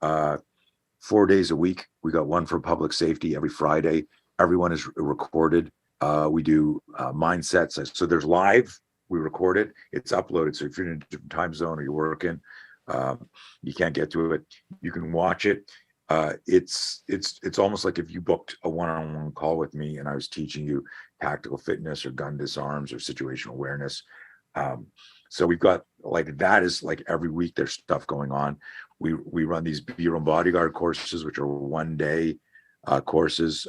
Speaker 2: 4 days a week. We got one for public safety every Friday. Everyone is recorded. We do mindsets. So there's live, we record it, it's uploaded. So if you're in a different time zone or you're working, you can't get to it, you can watch it. It's almost like if you booked a one-on-one call with me and I was teaching you tactical fitness or gun disarms or situational awareness. So we've got like that is like every week there's stuff going on. We run these Be Your Own Bodyguard courses, which are 1 day courses.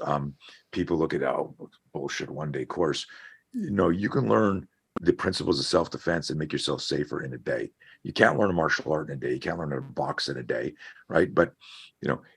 Speaker 2: People look at, oh, bullshit, 1 day course. You can learn the principles of self-defense and make yourself safer in a day. You can't learn a martial art in a day. You can't learn how to box in a day, right? But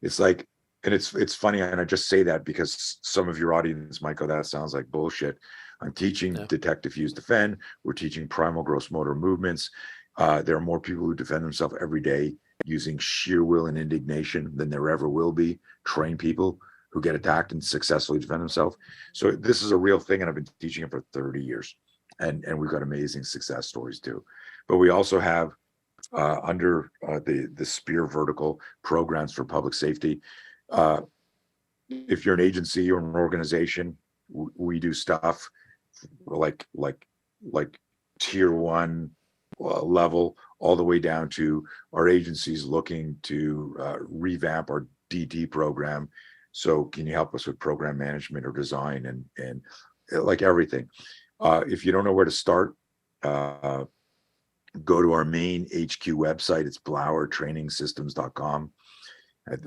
Speaker 2: it's like, and it's funny, and I just say that because some of your audience might go, that sounds like bullshit. I'm teaching detect, diffuse, defend. We're teaching primal gross motor movements. There are more people who defend themselves every day using sheer will and indignation than there ever will be trained people who get attacked and successfully defend themselves. So this is a real thing, and I've been teaching it for 30 years, and we've got amazing success stories too. But we also have under the Spear vertical programs for public safety. Uh, if you're an agency or an organization, we do stuff like tier one level all the way down to our agencies looking to revamp our DT program. So can you help us with program management or design and like everything? If you don't know where to start, go to our main HQ website. It's blauertrainingsystems.com.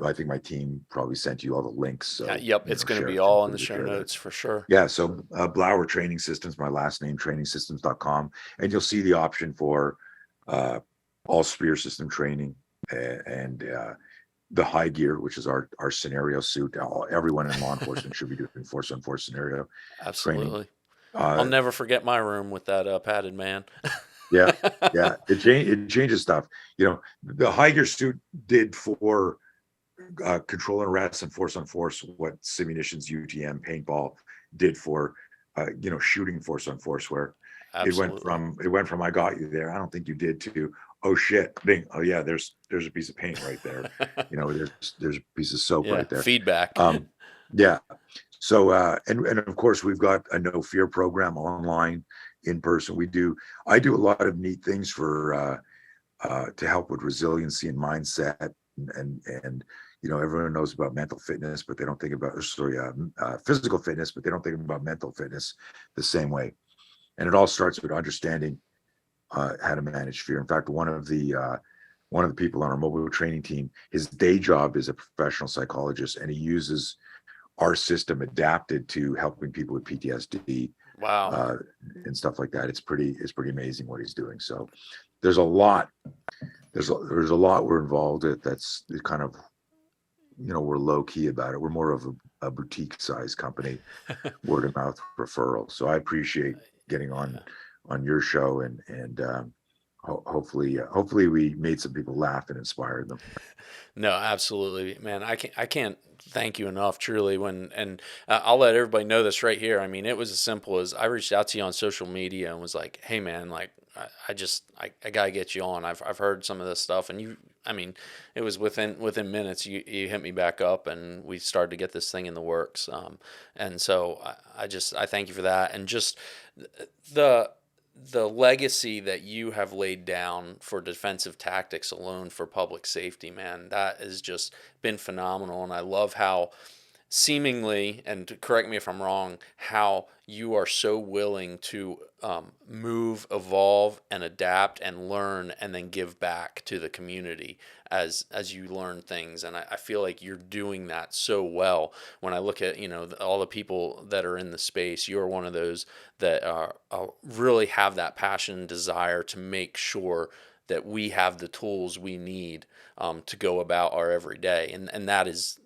Speaker 2: I think my team probably sent you all the links. So,
Speaker 1: Yep, it's going to
Speaker 2: share
Speaker 1: be
Speaker 2: if you
Speaker 1: all in the
Speaker 2: to
Speaker 1: show
Speaker 2: share that.
Speaker 1: notes for sure.
Speaker 2: Yeah. So Blauer Training Systems, my last name, trainingsystems.com. And you'll see the option for all Spear system training and the high gear, which is our scenario suit. Everyone in law enforcement should be doing force on force scenario training.
Speaker 1: Absolutely. I'll never forget my room with that padded man.
Speaker 2: Yeah. Yeah. It changes stuff. The high gear suit did for control and arrest and force on force what simunitions, UTM, paintball did for shooting force on force, where it went
Speaker 1: Absolutely.
Speaker 2: from I got you there, I don't think you did, to oh shit, bing, oh yeah, there's a piece of paint right there, there's a piece of soap
Speaker 1: Yeah,
Speaker 2: right there.
Speaker 1: feedback.
Speaker 2: Yeah. So and of course we've got a no fear program online, in person. I do a lot of neat things for to help with resiliency and mindset, and everyone knows about mental fitness, but they don't think about physical fitness, but they don't think about mental fitness the same way. And it all starts with understanding how to manage fear. In fact, one of the people on our mobile training team, his day job is a professional psychologist, and he uses our system adapted to helping people with PTSD
Speaker 1: Wow.
Speaker 2: and stuff like that. It's pretty amazing what he's doing. So there's a lot we're involved with. That's kind of, we're low key about it. We're more of a boutique size company, word of mouth referral. So I appreciate getting on your show, and hopefully we made some people laugh and inspired them.
Speaker 1: No, absolutely, man. I can't thank you enough, truly. I'll let everybody know this right here. I mean, it was as simple as I reached out to you on social media and was like, "Hey, man, like, I gotta get you on. I've heard some of this stuff, and I mean, it was within minutes. You hit me back up, and we started to get this thing in the works. And so I thank you for that, and just the the legacy that you have laid down for defensive tactics alone for public safety, man, that has just been phenomenal. And I love how seemingly, and correct me if I'm wrong, how you are so willing to move, evolve, and adapt, and learn, and then give back to the community as you learn things. And I feel like you're doing that so well. When I look at all the people that are in the space, you're one of those that really have that passion and desire to make sure that we have the tools we need to go about our everyday, and that is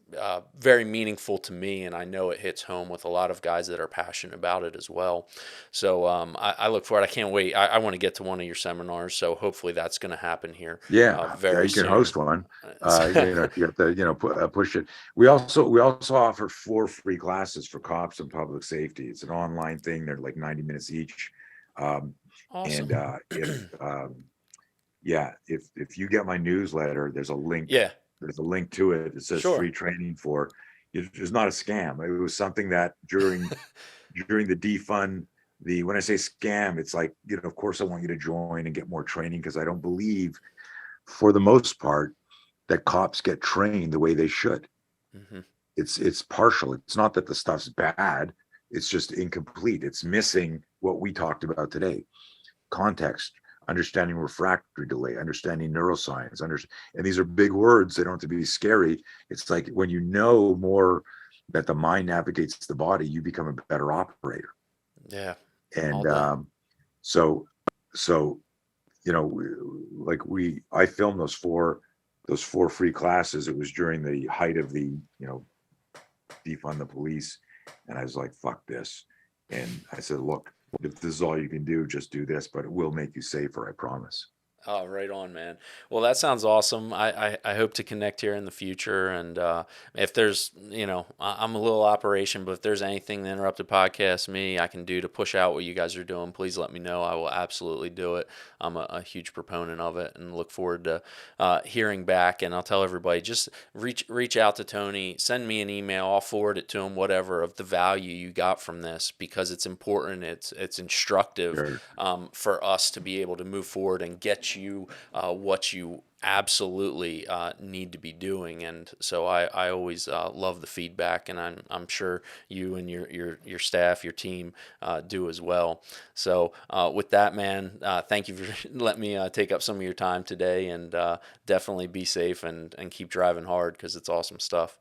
Speaker 1: very meaningful to me, and I know it hits home with a lot of guys that are passionate about it as well. So I look forward. I can't wait. I want to get to one of your seminars, so hopefully that's going to happen here
Speaker 2: Yeah,
Speaker 1: very
Speaker 2: you can
Speaker 1: soon.
Speaker 2: host one. If you have to, push it. We also offer 4 free classes for cops and public safety. It's an online thing. They're like 90 minutes each.
Speaker 1: Awesome.
Speaker 2: And if you get my newsletter, there's a link.
Speaker 1: Yeah,
Speaker 2: There's a link to it. It says
Speaker 1: sure.
Speaker 2: free training for. It's not a scam. It was something that during the defund. When I say scam, it's like, of course I want you to join and get more training, because I don't believe, for the most part, that cops get trained the way they should.
Speaker 1: Hmm.
Speaker 2: It's partial. It's not that the stuff's bad. It's just incomplete. It's missing what we talked about today: context, understanding refractory delay, understanding neuroscience. And these are big words. They don't have to be scary. It's like, when you know more that the mind navigates the body, you become a better operator.
Speaker 1: Yeah, all
Speaker 2: And
Speaker 1: day.
Speaker 2: so so I filmed those four free classes. It was during the height of the defund the police, and I was like, fuck this. And I said, look, if this is all you can do, just do this, but it will make you safer, I promise.
Speaker 1: Oh, right on, man. Well, that sounds awesome. I hope to connect here in the future. And if there's, I'm a little operation, but if there's anything the Interrupted Podcast me I can do to push out what you guys are doing, please let me know. I will absolutely do it. I'm a huge proponent of it and look forward to hearing back. And I'll tell everybody, just reach out to Tony, send me an email. I'll forward it to him, whatever, of the value you got from this, because it's important. It's instructive
Speaker 2: Sure.
Speaker 1: for us to be able to move forward and get you what you absolutely need to be doing. And so I always love the feedback, and I'm sure you and your staff, your team do as well. So with that, man, thank you for letting me take up some of your time today, and definitely be safe and keep driving hard, because it's awesome stuff.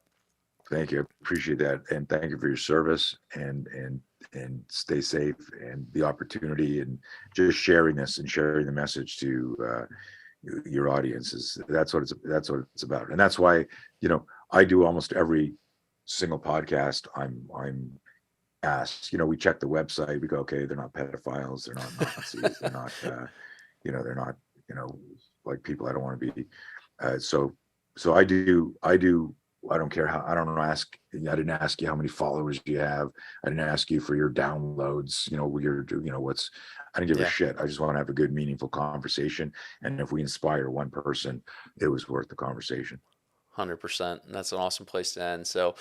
Speaker 2: Thank you. Appreciate that. And thank you for your service, and stay safe, and the opportunity, and just sharing this and sharing the message to your audiences. That's what it's about. And that's why, I do almost every single podcast. I'm asked, we check the website, we go, okay, they're not pedophiles, they're not Nazis, they're not they're not, you know, like people I don't want to be. So I don't care how, I didn't ask you how many followers you have. I didn't ask you for your downloads, I don't give a
Speaker 1: Yeah.
Speaker 2: shit. I just want to have a good, meaningful conversation. And if we inspire one person, it was worth the conversation.
Speaker 1: 100%. That's an awesome place to end. So,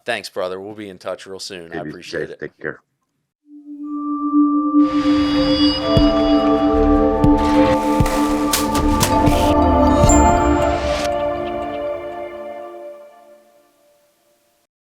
Speaker 1: thanks, brother. We'll be in touch real soon. I
Speaker 2: Okay, be
Speaker 1: appreciate
Speaker 2: safe.
Speaker 1: it.
Speaker 2: Take care.